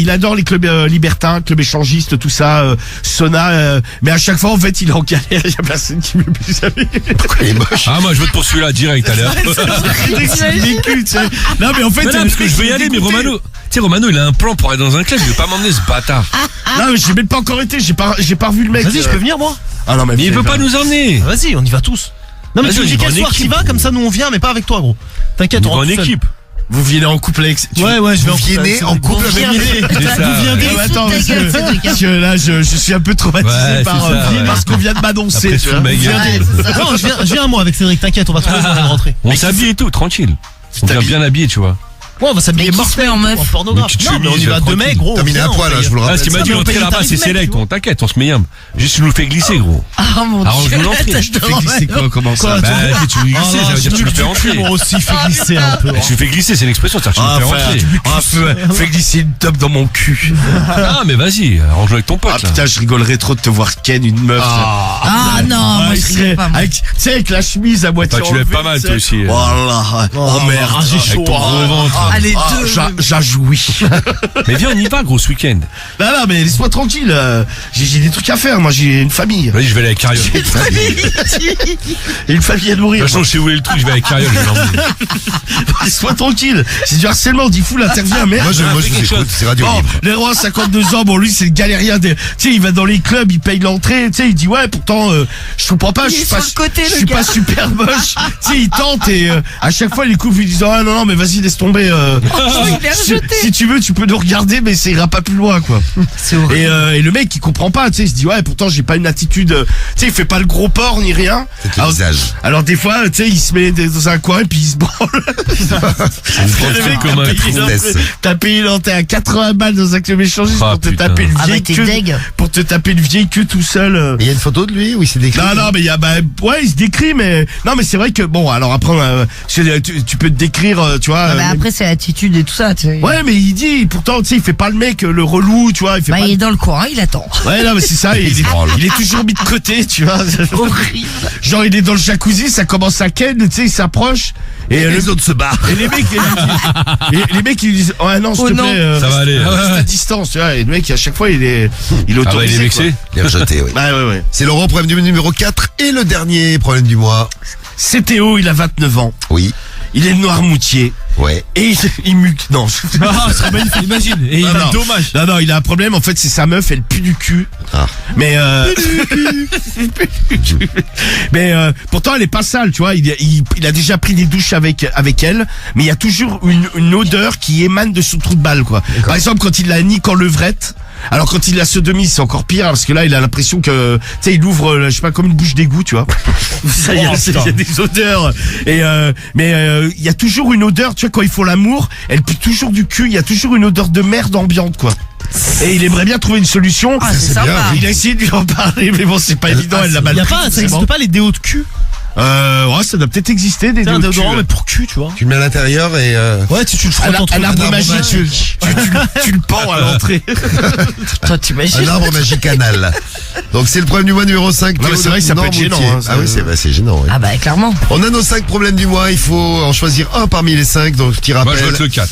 adore les clubs libertins, clubs échangistes, tout ça, sauna. Mais à chaque fois, en fait, il est en galère. Il y a personne qui veut plus jamais. Pourquoi il est moche? Ah, moi, je vote pour celui-là, direct, allez, hop. C'est vécu, tu sais. Non, mais en fait, Mais non, parce que je veux y aller, mais Romano, tu sais, Romano, il a un plan pour aller dans un club, il veut pas m'emmener ce bâtard. Non, mais j'ai même pas encore été. J'ai pas revu le mec. Vas-y, je peux venir, moi. Ah non, Mais il veut pas nous emmener. Vas-y, on y va tous. Non, mais Vas-y, tu on me y dis va quel en soir équipe, t'y vas, comme ça, nous on vient, mais pas avec toi, gros. T'inquiète, On on va en rentre tout seul. équipe. Vous venez en couple avec. Ouais, je vais en Viennet en couple avec viendez. C'est ça, Vous viendez. Ah, attends, Sous ta gueule, Cédric, hein. parce que là, je suis un peu traumatisé Ouais, par c'est ça, ouais. parce qu'on vient de m'annoncer. Après, tu sous vois. ma gueule. Ouais, c'est ça. Non, je viens moi avec Cédric, t'inquiète, on va trouver un moyen de rentrer. On s'habille et tout, tranquille. On vient bien habillé, tu vois. Ouais, on va s'habiller Mais qui se mortel, met en meuf en pornographe. Une petite Non, mais on y chemise, va deux tranquille. mecs, gros. Terminé à viens, poil, on hein, paye- je vous le Ah, rappelle. ce qu'il m'a dit, on l'entrée paye là-bas, tarif c'est mec, select, tu vois. on t'inquiète, on se met yam. Juste, tu nous fais glisser, gros. Ah mon dieu. Arrange-nous l'entrée. C'est quoi, comment ça? Bah, si tu veux glisser, ça veut dire que tu me fais entrer. Moi aussi, fais glisser un peu. Bah, tu me fais glisser, c'est une expression, c'est-à-dire que tu me fais entrer. Fais glisser une top dans mon cul. Ah, mais vas-y, arrange-le avec ton Ah pote, là. putain, je rigolerais trop de te voir ken une meuf. Ah non, moi il je serait rigole pas. moi. avec, tu sais, avec la chemise à moitié Toi, tu l'aimes enlevée, pas mal, tu toi sais. aussi. Voilà. Oh merde. Ah, j'ai chaud. Avec ton gros ventre. Ah, les deux. J'ajouis. Mais viens, on y va, gros, ce week-end. Non, mais laisse-moi tranquille. J'ai des trucs à faire. Moi, j'ai une famille. Vas-y, je vais aller avec Cariole. De Et une famille à nourrir. toute façon, je sais où est le truc, je vais avec Cariole, je vais l'emmener. Laisse-moi tranquille. C'est du harcèlement. On dit fou, l'intervient, merde. Moi, je fais vous quelque écoute, chose. c'est radio Bon, libre. les rois 52 ans, bon lui c'est le galérien tu sais il va dans les clubs, il paye l'entrée, tu sais il dit ouais pourtant je comprends pas, Il je est suis sur pas le côté, je le suis gars. pas super moche. Tu sais il tente et à chaque fois les coups lui disent ah non mais vas-y laisse tomber il est rejeté. si tu veux tu peux nous regarder mais ça ira pas plus loin quoi. C'est horrible. Et le mec il comprend pas, tu sais il se dit ouais pourtant j'ai pas une attitude tu sais il fait pas le gros porc ni rien. C'est le Alors, visage. alors des fois tu sais il se met dans un coin et puis il se branle. Le mec, comme un tristesse. t'as payé l'entrée à 80 balles dans un club échangiste Ah, pour te putain. taper le Ah bah vieil t'es queue, deg. pour te taper le vieil queue tout seul. Il y a une photo de lui où il s'est décrit. Non mais il y a ouais il se décrit mais non mais c'est vrai que bon alors après tu peux te décrire tu vois. Ah, bah après c'est l'attitude et tout ça. Tu sais. Ouais mais il dit pourtant tu sais il fait pas le mec le relou tu vois il fait Bah pas. il est dans le coin, il attend. Ouais non mais c'est ça il est toujours mis de côté tu vois. Horrible. Genre il est dans le jacuzzi ça commence à ken tu sais il s'approche et Les autres se barrent. et les mecs les mecs ils lui disent ouais non s'il Oh te non. plaît Ça va aller. reste à distance tu vois et le mec à chaque fois il est Ah bah, il autorisé est vexé. Il est rejeté, oui. quoi. Ouais. C'est Laurent, problème du mois numéro 4 et le dernier problème du mois. C'est Théo, il a 29 ans. Oui. Il est de Noirmoutier. Ouais. Et il mue. Non. Ah, ce serait magnifique, imagine. Et il Non, va non. dommage. Non, il a un problème. En fait, c'est sa meuf, elle pue du cul. Ah. Mais mais pourtant, elle est pas sale, tu vois. Il a déjà pris des douches avec elle, mais il y a toujours une odeur qui émane de son trou de balle, quoi. Par exemple, quand il la nique en levrette. Alors quand il la sodomie, c'est encore pire parce que là, il a l'impression que, tu sais, il ouvre, je sais pas, comme une bouche d'égout, tu vois. Ça, il y a des odeurs. Et mais il y a toujours une odeur, tu vois, quand ils font l'amour, elle pue toujours du cul. Il y a toujours une odeur de merde ambiante, quoi. Et il aimerait bien trouver une solution. Ah c'est c'est sympa. bien. Il a essayé de lui en parler, mais bon, c'est pas évident. Elle l'a mal Y a pris, pas, ça forcément. existe pas les déos de cul. Ouais, ça doit peut-être exister des C'est un déos déodorant, cul. mais pour cul, tu vois. Tu le mets à l'intérieur et Ouais, tu le frottes entre Un les arbre deux. magique, magique. tu le pends à l'entrée. Toi, t'imagines? un arbre magique anal. Donc c'est le problème du mois numéro 5. Non, mais c'est vrai que ça peut être gênant, hein, Ah oui, c'est gênant. Ouais. Ah bah, clairement. On a nos 5 problèmes du mois, il faut en choisir un parmi les 5, donc petit Moi, rappel. je vote le 4.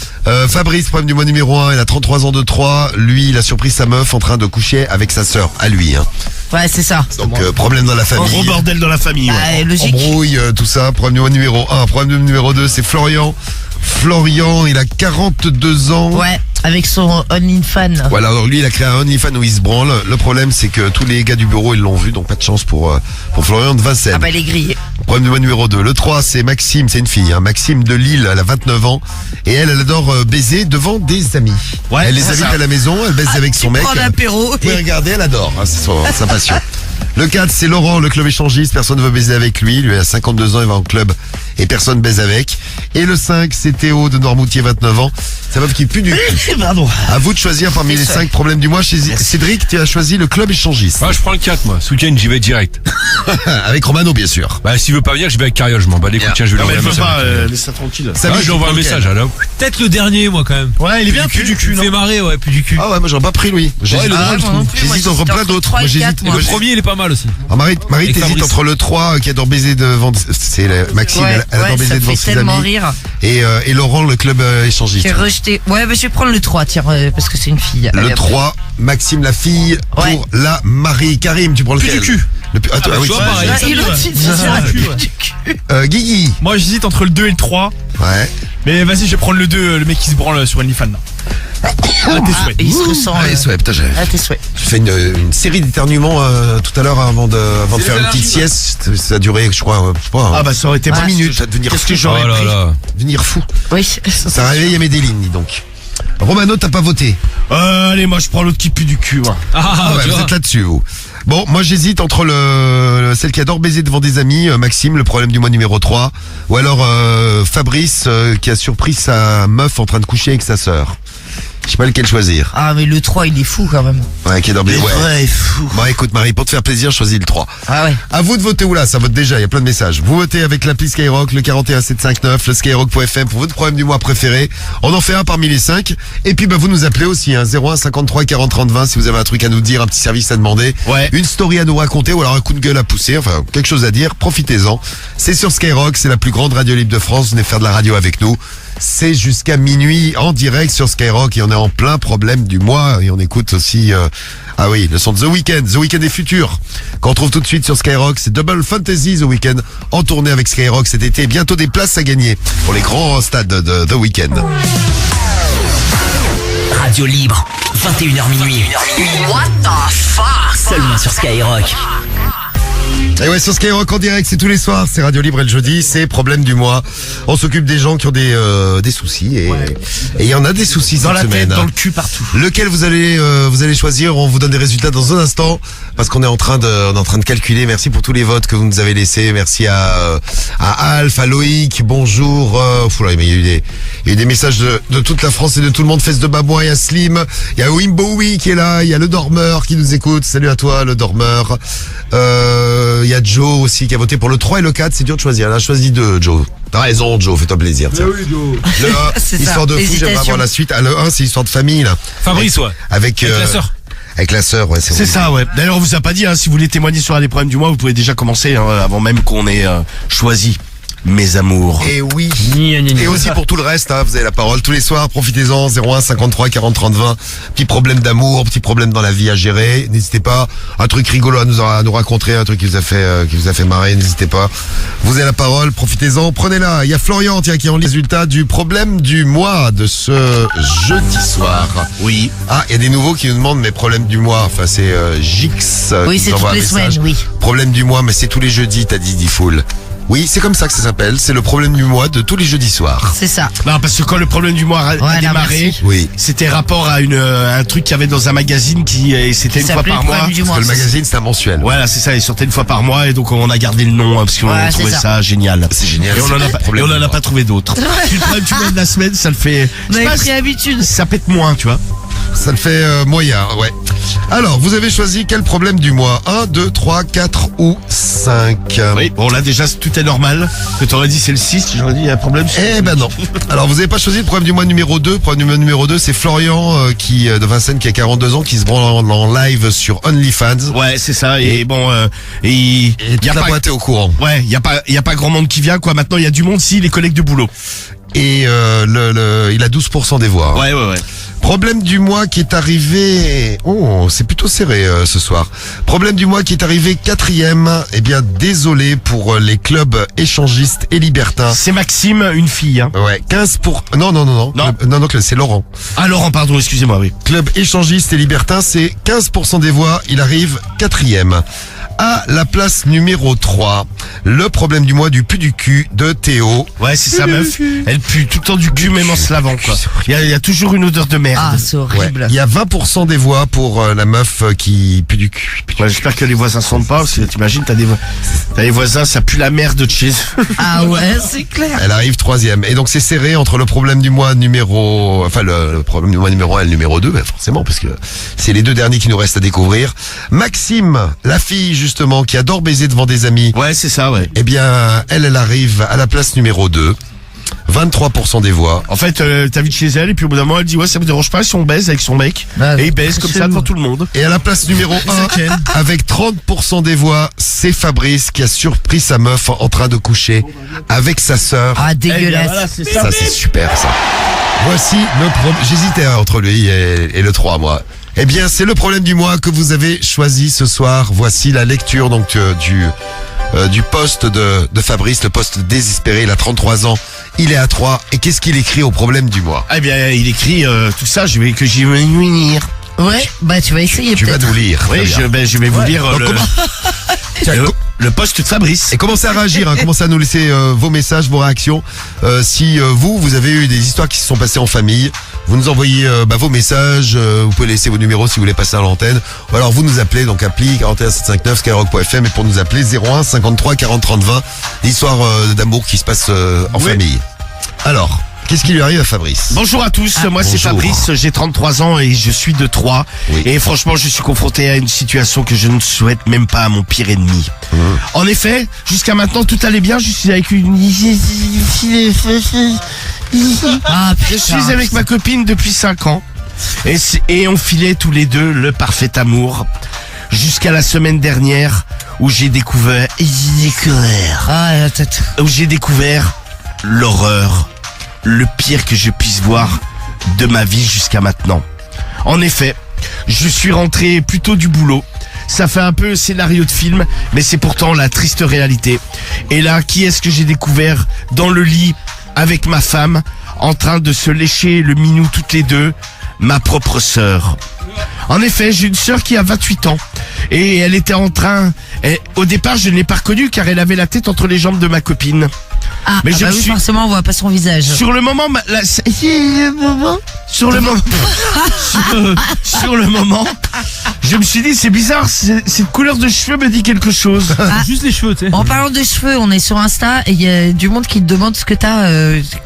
Fabrice, problème du mois numéro 1, il a 33 ans de 3, lui il a surpris sa meuf en train de coucher avec sa sœur, à lui. Hein. Ouais, c'est ça. Donc problème dans la famille. Gros bordel dans la famille. Ouais. Ah, logique. Embrouille, tout ça. Problème numéro 1. Problème numéro 2, c'est Florian. Florian, il a 42 ans. Ouais, avec son OnlyFans. Voilà, alors lui, il a créé un OnlyFans où il se branle. Le problème, c'est que tous les gars du bureau, ils l'ont vu, donc pas de chance pour Florian de Vincennes. Ah bah, il est grillé. Problème numéro 2. Le 3, c'est Maxime, c'est une fille. Hein. Maxime de Lille, elle a 29 ans. Et elle adore baiser devant des amis. Ouais, Elle les c'est invite ça. à la maison, elle baise avec son mec. Prends l'apéro. Vous pouvez regarder, elle adore. Hein, c'est sa passion. Le 4, c'est Laurent, le club échangiste. Personne ne veut baiser avec lui. Lui a 52 ans, il va en club et personne baise avec. Et le 5, c'est Théo de Noirmoutier, 29 ans. Sa meuf qui pue du cul. Pardon. À vous de choisir parmi les 5 problèmes du mois. Cédric, tu as choisi le club échangiste. Moi, je prends le 4, moi. Ce week-end, j'y vais direct. Avec Romano, bien sûr. Bah, s'il veut pas venir, je vais avec Carriole, je m'en bats les couilles. Tiens, je vais Non, lui mais elle envoyer un veut message. pas, laisse ça tranquille. Samy, Je lui envoie un tu prends message, lequel alors. Peut-être le dernier, moi, quand même. Ouais, il est bien, plus du cul, Il non fait marrer, ouais, plus du cul. Ah ouais, moi j'aurais pas pris lui. J'hésite Ah, moi non plus, moi, j'hésite entre j'hésite plein entre d'autres. 3 et Moi, j'hésite. 4, moi. Le premier, il est pas mal aussi. Ah, Marie Et t'hésites Fabrice. entre le 3 qui adore baiser devant, c'est Maxime, Ouais, elle adore ouais, baiser ça devant fait ses tellement amis. rire. Et Laurent, le club échangiste. J'ai rejeté. Ouais, bah, je vais prendre le 3, tiens, parce que c'est une fille. Le Allez, hop. 3, Maxime la fille Ouais. pour la Marie. Karim, tu prends lequel? du cul. Attends, bah, ah oui, tu vois, c'est- pareil. Ah, et l'autre, c'est sur la cul, pute ouais. du cul. Guigui. Moi, j'hésite entre le 2 et le 3. Ouais. Mais vas-y, je vais prendre le 2, le mec qui se branle sur OnlyFans, là. Ah, tes Ah, souhaits. et il se ressent. Allez, ouais, putain, j'ai tes souhaits. fait une série d'éternuements tout à l'heure avant de faire une petite sieste. Ça a duré, je crois, je sais pas, Ah bah ça aurait été 10 pas minutes. Ça va devenir Qu'est-ce fou. que j'aurais Oh là pris là. Devenir fou. Oui. Ça réveille à mes délines, dis donc. Romano, t'as pas voté. Allez, moi je prends l'autre qui pue du cul, moi. Ah ouais, tu vous vois. êtes là-dessus, vous. Bon, moi j'hésite entre celle qui adore baiser devant des amis, Maxime, le problème du mois numéro 3, ou alors Fabrice qui a surpris sa meuf en train de coucher avec sa sœur. Je sais pas lequel choisir. Ah, mais le 3, il est fou quand même. Ouais, qui adore baiser. Ouais. Ouais, fou. Bon, écoute Marie, pour te faire plaisir, je choisis le 3. Ah ouais. À vous de voter ou là, ça vote déjà, il y a plein de messages. Vous votez avec l'appli Skyrock, le 41759, le skyrock.fm pour votre problème du mois préféré. On en fait un parmi les 5. Et puis bah, vous nous appelez aussi, 01 53 40 30 20 si vous avez un truc à nous dire, un petit service à demander, Ouais. une story à nous raconter ou alors un coup de gueule à pousser, enfin quelque chose à dire, profitez-en. C'est sur Skyrock, c'est la plus grande radio libre de France, venez faire de la radio avec nous. C'est jusqu'à minuit en direct sur Skyrock et on est en plein problème du mois et on écoute aussi ah oui, le son de The Weeknd. The Weeknd est futur. Qu'on retrouve tout de suite sur Skyrock, c'est Double Fantasy The Weeknd en tournée avec Skyrock cet été. Bientôt des places à gagner pour les grands stades de The Weeknd. Radio libre, 21h minuit. What the fuck? Seulement sur Skyrock. Et ouais, sur Skyrock en direct, c'est tous les soirs, c'est Radio Libre et le jeudi, c'est problème du mois. On s'occupe des gens qui ont des soucis et il y en a des soucis Dans cette la semaine. tête, dans le cul, partout. Lequel vous allez choisir, on vous donne des résultats dans un instant parce qu'on est en train de calculer. Merci pour tous les votes que vous nous avez laissés. Merci à Alf, à Loïc, bonjour. Il y a eu des messages de toute la France et de tout le monde. Fesse de Babouin, il y a Slim, il y a Wimbowi qui est là, il y a le dormeur qui nous écoute. Salut à toi le dormeur. Il y a Joe aussi qui a voté pour le 3 et le 4, c'est dur de choisir. Là, choisis 2, Joe. T'as raison, Joe, fais-toi plaisir. Tiens. Le 1, C'est ça, histoire de fou, j'aimerais hésitation. avoir la suite. Ah, le 1, c'est histoire de famille, là. Fabrice, ouais. Avec la sœur. Avec la sœur, ouais, C'est ça, ouais. D'ailleurs, on vous a pas dit, si vous voulez témoigner sur un des problèmes du mois, vous pouvez déjà commencer, avant même qu'on ait choisi mes amours. Et oui. Et aussi pour tout le reste, vous avez la parole tous les soirs, profitez-en, 01 53 40 30 20. Petit problème d'amour, petit problème dans la vie à gérer. N'hésitez pas. Un truc rigolo à nous raconter, un truc qui vous a fait marrer, n'hésitez pas. Vous avez la parole, profitez-en, prenez-la. Il y a Florian, tiens, qui est en résultat du problème du mois de ce jeudi soir. Oui. Ah, il y a des nouveaux qui nous demandent mes problèmes du mois. Enfin, c'est Jix Oui, qui c'est nous envoie toutes un les message. semaines, oui. Problème du mois, mais c'est tous les jeudis, t'as dit, Diffoul. Oui, c'est comme ça que ça s'appelle. C'est le problème du mois de tous les jeudis soirs. C'est ça. Non, parce que quand le problème du mois a Ouais, démarré, merci. Oui. c'était rapport à un truc qu'il y avait dans un magazine et c'était une fois s'appelait par le mois. problème du Parce mois. que le magazine, c'est un mensuel. Voilà, c'est ça, il sortait une fois par mois et donc on a gardé le nom parce qu'on Ouais, trouvait c'est ça génial. C'est génial. Et on en a c'est pas, le problème et on du en a mois. pas trouvé d'autres. Puis le problème du mois de la semaine, ça le fait. On je sais avait pas, pris habitude. ça pète moins, tu vois. Ça le fait moyen, ouais. Alors, vous avez choisi quel problème du mois? 1, 2, 3, 4 ou 5? Oui, bon là déjà tout est normal. Que t'aurais dit c'est le 6, j'aurais dit il y a un problème. Eh ben non. Alors, vous avez pas choisi le problème du mois numéro 2. Le problème du mois numéro 2, c'est Florian de Vincennes qui a 42 ans, qui se branle en live sur OnlyFans. Ouais, c'est ça. Et bon, et Et y toute a la pas, boîte est au courant. ouais, y a pas grand monde qui vient quoi. Maintenant il y a du monde si les collègues de boulot. Et il a 12% des voix. Ouais. Problème du mois qui est arrivé... Oh, c'est plutôt serré ce soir. Problème du mois qui est arrivé 4e. Eh bien, désolé pour les clubs échangistes et libertins. C'est Maxime, une fille. Hein. Ouais, 15 pour... Non. Non. Non, c'est Laurent. Ah Laurent, pardon, excusez-moi, oui. Club échangiste et libertin, c'est 15% des voix. Il arrive 4e. À la place numéro 3, le problème du mois du pu du cul de Théo. Ouais, c'est sa meuf. Elle pue tout le temps du cul, même en se lavant, quoi. Il y a toujours une odeur de merde. Ah, c'est Ouais. horrible. Il y a 20% des voix pour la meuf qui pue du cul. Ouais, j'espère que les voisins sentent pas, parce que t'imagines, t'as les voisins, ça pue la merde de chez eux. Ah ouais, c'est clair. Elle arrive 3e. Et donc c'est serré entre le problème du mois numéro... Enfin, le problème du mois numéro 1 et le numéro 2, ben forcément, parce que c'est les deux derniers qui nous restent à découvrir. Maxime, la fille justement, qui adore baiser devant des amis. Ouais, c'est ça, ouais. Eh bien, elle arrive à la place numéro 2. 23% des voix. En fait, t'invites chez elle, et puis au bout d'un moment, elle dit, ouais, ça me dérange pas si on baise avec son mec. Bah, Et il baise comme ça chelou. devant tout le monde. Et à la place numéro 1, avec 30% des voix, c'est Fabrice qui a surpris sa meuf en train de coucher avec sa sœur. Ah, Eh bien, dégueulasse. voilà, c'est Ça, c'est super, ça. Voici le problème. J'hésitais entre lui et le 3, moi. Eh bien, c'est le problème du mois que vous avez choisi ce soir. Voici la lecture donc du poste de Fabrice, le poste désespéré. Il a 33 ans. Il est à 3. Et qu'est-ce qu'il écrit au problème du mois? Eh bien, il écrit tout ça, j'y vais lire. Ouais, bah tu vas essayer Tu vas peut-être. nous lire. Oui, Très bien. je vais vous lire Donc, Tiens, le poste de Fabrice. Et commencez à réagir, hein, commencez à nous laisser vos messages, vos réactions. Si vous avez eu des histoires qui se sont passées en famille, vous nous envoyez vos messages, vous pouvez laisser vos numéros si vous voulez passer à l'antenne. Ou alors vous nous appelez, donc appli 41759 skyrock.fm, et pour nous appeler 01 53 40 30 20, l'histoire d'amour qui se passe en famille. Alors, qu'est-ce qui lui arrive à Fabrice? Bonjour à tous, moi c'est bonjour. Fabrice, j'ai 33 ans et je suis de Troyes. Oui. Et franchement, je suis confronté à une situation que je ne souhaite même pas à mon pire ennemi. En effet, jusqu'à maintenant tout allait bien, je suis avec Ah Je putain. suis avec ma copine depuis 5 ans et on filait tous les deux le parfait amour jusqu'à la semaine dernière où j'ai découvert Ah, la tête. l'horreur, le pire que je puisse voir de ma vie jusqu'à maintenant. En effet, je suis rentré plus tôt du boulot. Ça fait un peu scénario de film, mais c'est pourtant la triste réalité. Et là, qui est-ce que j'ai découvert dans le lit avec ma femme, en train de se lécher le minou toutes les deux? Ma propre sœur. En effet, j'ai une sœur qui a 28 ans. Et elle était en train... au départ, je ne l'ai pas reconnue car elle avait la tête entre les jambes de ma copine. Ah, Mais je bah me oui, suis- forcément, on voit pas son visage. Sur le moment, sur le moment, je me suis dit c'est bizarre, cette couleur de cheveux me dit quelque chose. Juste les cheveux, tu sais. En parlant de cheveux, on est sur Insta et il y a du monde qui te demande ce que t'as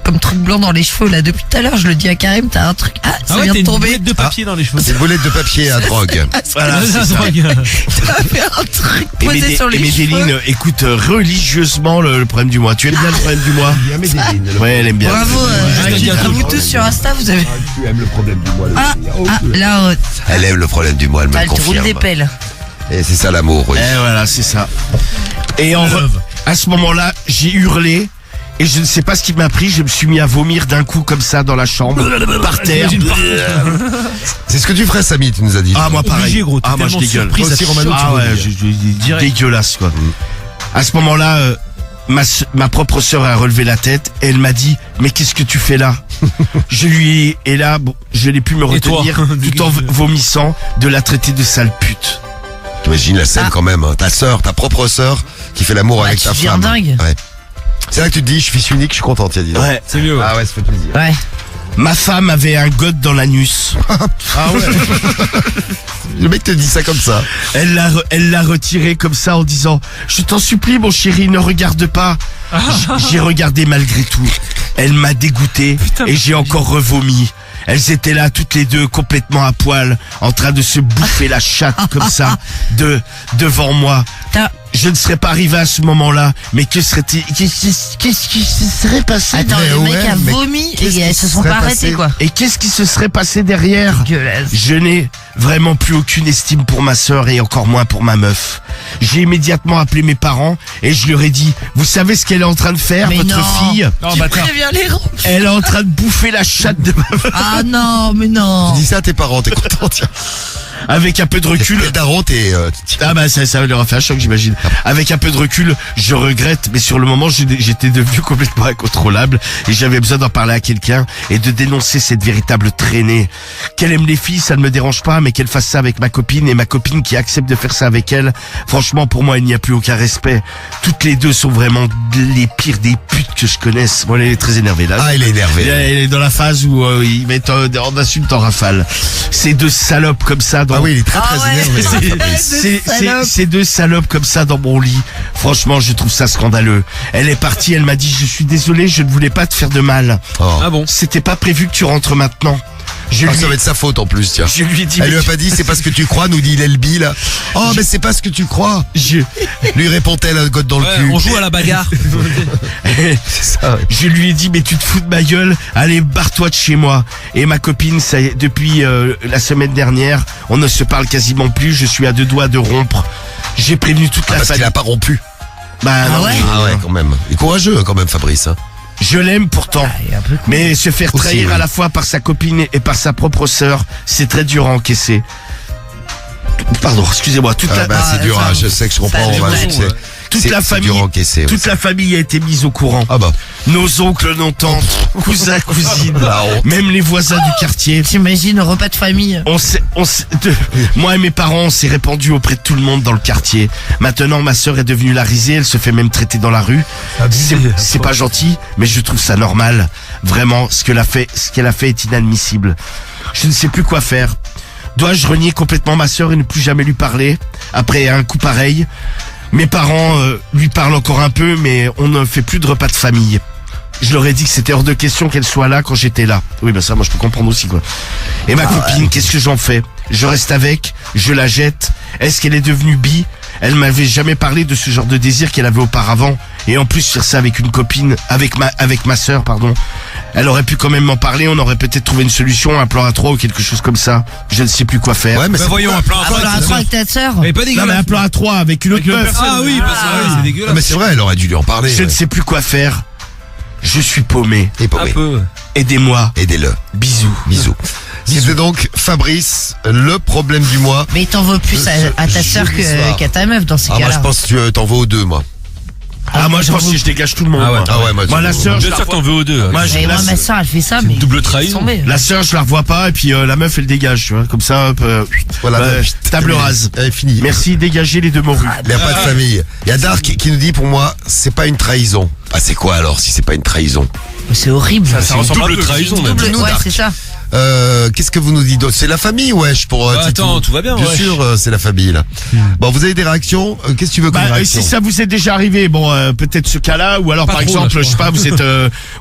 comme truc blanc dans les cheveux là. Depuis tout à l'heure, je le dis à Karim, t'as un truc. Ah, ça Ah ouais, vient t'as de une tomber. boulette de papier dans les cheveux. C'est une boulette de papier à drogue. Voilà, c'est ça. T'as fait un truc posé sur les cheveux. Médéline écoute religieusement le problème du mois. Tu aimes bien le problème du mois? Il y a Médéline. Ouais, elle aime bien. Bravo, Juste à vous tous sur Insta, vous avez. Tu aimes le problème du mois. Là, Elle aime le problème du mois, elle me t'as le le roule confirme. des pelles. Et c'est ça l'amour, oui. Voilà, c'est ça. Et à ce moment-là, j'ai hurlé. Et je ne sais pas ce qui m'a pris, je me suis mis à vomir d'un coup comme ça dans la chambre, par terre. C'est ce que tu ferais, Samy, tu nous as dit. Ah, moi pareil. Obligé, gros, t'es Ah, moi je tellement dégueule. surpris, Toi ça aussi, te Romano, choque. tu Ah vas ouais, Direct. dégueulasse quoi. À ce moment-là, ma propre sœur a relevé la tête et elle m'a dit mais qu'est-ce que tu fais là? Et là bon, je n'ai pu me Et toi retenir tout en vomissant de la traiter de sale pute. T'imagines la scène quand même, hein. Ta sœur, ta propre sœur, qui fait l'amour avec tu ta deviens femme. dingue. Ouais. C'est là que tu te dis, je suis fils unique, je suis content, tiens, dis donc. Ouais. C'est mieux. Ouais. Ah ouais, ça fait plaisir. Ouais. Ma femme avait un god dans l'anus. Ah ouais. Le mec te dit ça comme ça. Elle l'a retiré comme ça en disant je t'en supplie mon chéri, ne regarde pas. J'ai regardé malgré tout. Elle m'a dégoûté Putain, et j'ai encore revomi. Elles étaient là toutes les deux complètement à poil, en train de se bouffer la chatte comme ça, devant moi. Je ne serais pas arrivé à ce moment-là, mais qu'est-ce qui se serait passé? Attends, Mais le mec ouais, a mais vomi qu'est-ce et qui elles se sont serait pas passé arrêtées, quoi. Et qu'est-ce qui se serait passé derrière? Dégueulasse. Je n'ai vraiment plus aucune estime pour ma sœur et encore moins pour ma meuf. J'ai immédiatement appelé mes parents et je leur ai dit, vous savez ce qu'elle est en train de faire, Mais votre non. fille? Non, Tu bâtard. préviens les rangs. Elle est en train de bouffer la chatte de ma meuf. Ah non, mais non. Dis ça à tes parents, t'es content, tiens. Avec un peu de recul. Et Daron, Ah bah ça leur a fait un choc, j'imagine. Avec un peu de recul, je regrette, mais sur le moment, j'étais devenu complètement incontrôlable et j'avais besoin d'en parler à quelqu'un et de dénoncer cette véritable traînée. Qu'elle aime les filles, ça ne me dérange pas, mais qu'elle fasse ça avec ma copine et ma copine qui accepte de faire ça avec elle, franchement, pour moi, il n'y a plus aucun respect. Toutes les deux sont vraiment les pires des putes que je connaisse. Bon, elle est très énervée là. Ah, il est énervé. Elle est dans la phase où il va être en insulte en rafale. Ces deux salopes comme ça dans... Ah oui, il est très Ah ouais. énervé. Ces deux salopes comme ça dans mon lit. Franchement, je trouve ça scandaleux. Elle est partie, elle m'a dit, je suis désolé, je ne voulais pas te faire de mal. Oh. Ah bon? C'était pas prévu que tu rentres maintenant. Je Ah, lui, ça va être sa faute en plus, tiens. je lui ai dit, Elle mais lui a pas dit, c'est pas ce que tu crois, nous dit Lelbi, là. Oh, mais c'est pas ce que tu crois. Lui répond-elle à la gotte dans le Ouais, cul. on joue à la bagarre. C'est ça, ouais. je lui ai dit, mais tu te fous de ma gueule, allez, barre-toi de chez moi. Et ma copine, ça, depuis la semaine dernière, on ne se parle quasiment plus, je suis à deux doigts de rompre. J'ai prévenu toute la Parce qu'il famille. a pas rompu. Bah, non, ouais Ah ouais, quand même. Il est courageux, quand même, Fabrice. Hein. je l'aime pourtant. Il est un peu con. Mais se faire Aussi, trahir oui. à la fois par sa copine et par sa propre sœur, c'est très dur à encaisser. Pardon, excusez-moi. Toute Ah, bah, c'est dur, ça- hein, je sais que je comprends. ça on va- dégoûte. c'est- toute c'est- la c'est famille, dur à encaisser, toute oui. la famille a été mise au courant. Ah bah. Nos oncles, nos tantes, cousins, cousines, La honte. même les voisins du quartier. T'imagines, repas de famille. Moi et mes parents, on s'est répandus auprès de tout le monde dans le quartier. Maintenant, ma sœur est devenue la risée, elle se fait même traiter dans la rue. C'est pas gentil, mais je trouve ça normal. Vraiment, ce qu'elle a fait est inadmissible. Je ne sais plus quoi faire. Dois-je renier complètement ma sœur et ne plus jamais lui parler après un coup pareil? Mes parents lui parlent encore un peu, mais on ne fait plus de repas de famille. Je leur ai dit que c'était hors de question qu'elle soit là quand j'étais là. Oui, bah ça, moi je peux comprendre aussi, quoi. Et ma copine, qu'est-ce que j'en fais? Je reste avec? Je la jette? Est-ce qu'elle est devenue bi? Elle m'avait jamais parlé de ce genre de désir qu'elle avait auparavant. Et en plus, faire ça avec une copine, avec ma sœur, pardon. Elle aurait pu quand même m'en parler, on aurait peut-être trouvé une solution, un plan à 3 ou quelque chose comme ça. Je ne sais plus quoi faire. Ouais, mais Bah c'est voyons, un plan à Ah, voilà, trois. avec ta sœur. Elle est pas Non, mais dégueulasse. un plan à 3 avec une autre meuf. Ah oui, parce que ouais, c'est Ah, dégueulasse. mais c'est vrai, elle aurait dû lui en parler. Je ne ouais. sais plus quoi faire. Je suis paumé. Et Un paumé. peu. Aidez-moi. Aidez-le. Bisous. Bisous. C'était donc Fabrice, le problème du mois. Mais il t'en veut plus à ta sœur jeudi soir. qu'à ta meuf dans ces Ah, moi, cas-là. je pense que tu t'en vas aux deux, moi. Ah, moi je pense que je dégage tout le monde. Ah ouais. moi. Ah ouais, moi, La sœur, je Bien la sûr que t'en revois. veux aux deux. Moi, Mais moi, ma sœur, elle fait ça, mais. double trahison. La sœur, je la revois pas, et puis la meuf, elle dégage, tu vois. Comme ça, hop, Voilà. table rase. Fini. Merci, dégagez les deux morues. Il n'y a pas de famille. Il y a Dark qui nous dit, pour moi, c'est pas une trahison. Ah, c'est quoi alors si c'est pas une trahison? C'est horrible. C'est une ressemble un double peu. trahison Double- même. Dis-nous, ouais, Dark. c'est ça. Qu'est-ce que vous nous dites d'autre? C'est la famille, wesh, pour Bah, Titou. attends, tout va bien, Bien wesh. sûr, c'est la famille, là. Bon, vous avez des réactions? Qu'est-ce que tu veux comme Bah, réaction? si ça vous est déjà arrivé, bon, peut-être ce cas-là, ou alors Pas par trop, exemple, là, je je sais pas,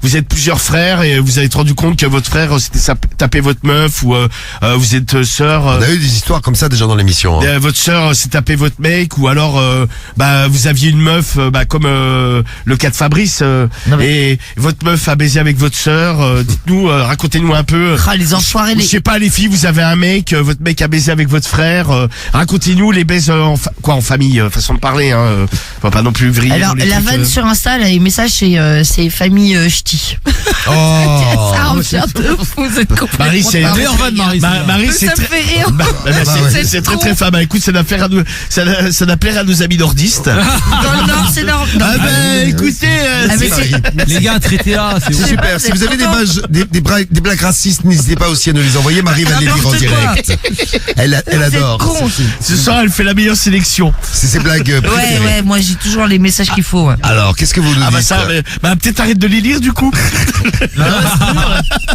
vous êtes plusieurs frères et vous avez rendu compte que votre frère s'était tapé votre meuf, ou vous êtes sœur. On a eu des histoires comme ça déjà dans l'émission. Hein. Votre sœur s'est tapé votre mec, ou alors bah vous aviez une meuf, bah comme le cas de Fabrice, Non, mais- et votre meuf a baisé avec votre sœur. Dites-nous, racontez-nous un peu. Ah, les enfoirés, Je les. sais pas, les filles, vous avez un mec, votre mec a baisé avec votre frère. Racontez-nous les baises en famille, façon de parler, hein. Enfin, pas non plus vriller. Alors, dans les la trucs, vanne sur Insta, là, les messages, c'est famille ch'ti. Oh. Ça revient de fou, vous êtes complètement Marie, c'est tarés. meilleure vanne, Marie, Marie, c'est Ça me très. fait rire. C'est très très femme. Écoute, ça n'a plaire à nous, ça n'a plaire à nos amis nordistes. Dans le Nord, c'est Nord. Ah ben, écoutez, Ah, mais c'est- Les gars, traitez-la, c'est C'est ouf. super. Si vous avez des blagues racistes, n'hésitez pas aussi à nous les envoyer. Marie va les lire en N'importe direct. Elle Vous êtes adore. cons. ce soir, elle fait la meilleure sélection. C'est ses blagues Ouais, préférées. ouais, moi j'ai toujours les messages qu'il faut. Ouais. Alors, qu'est-ce que vous nous Ah bah dites? ça, peut-être arrête de les lire du coup.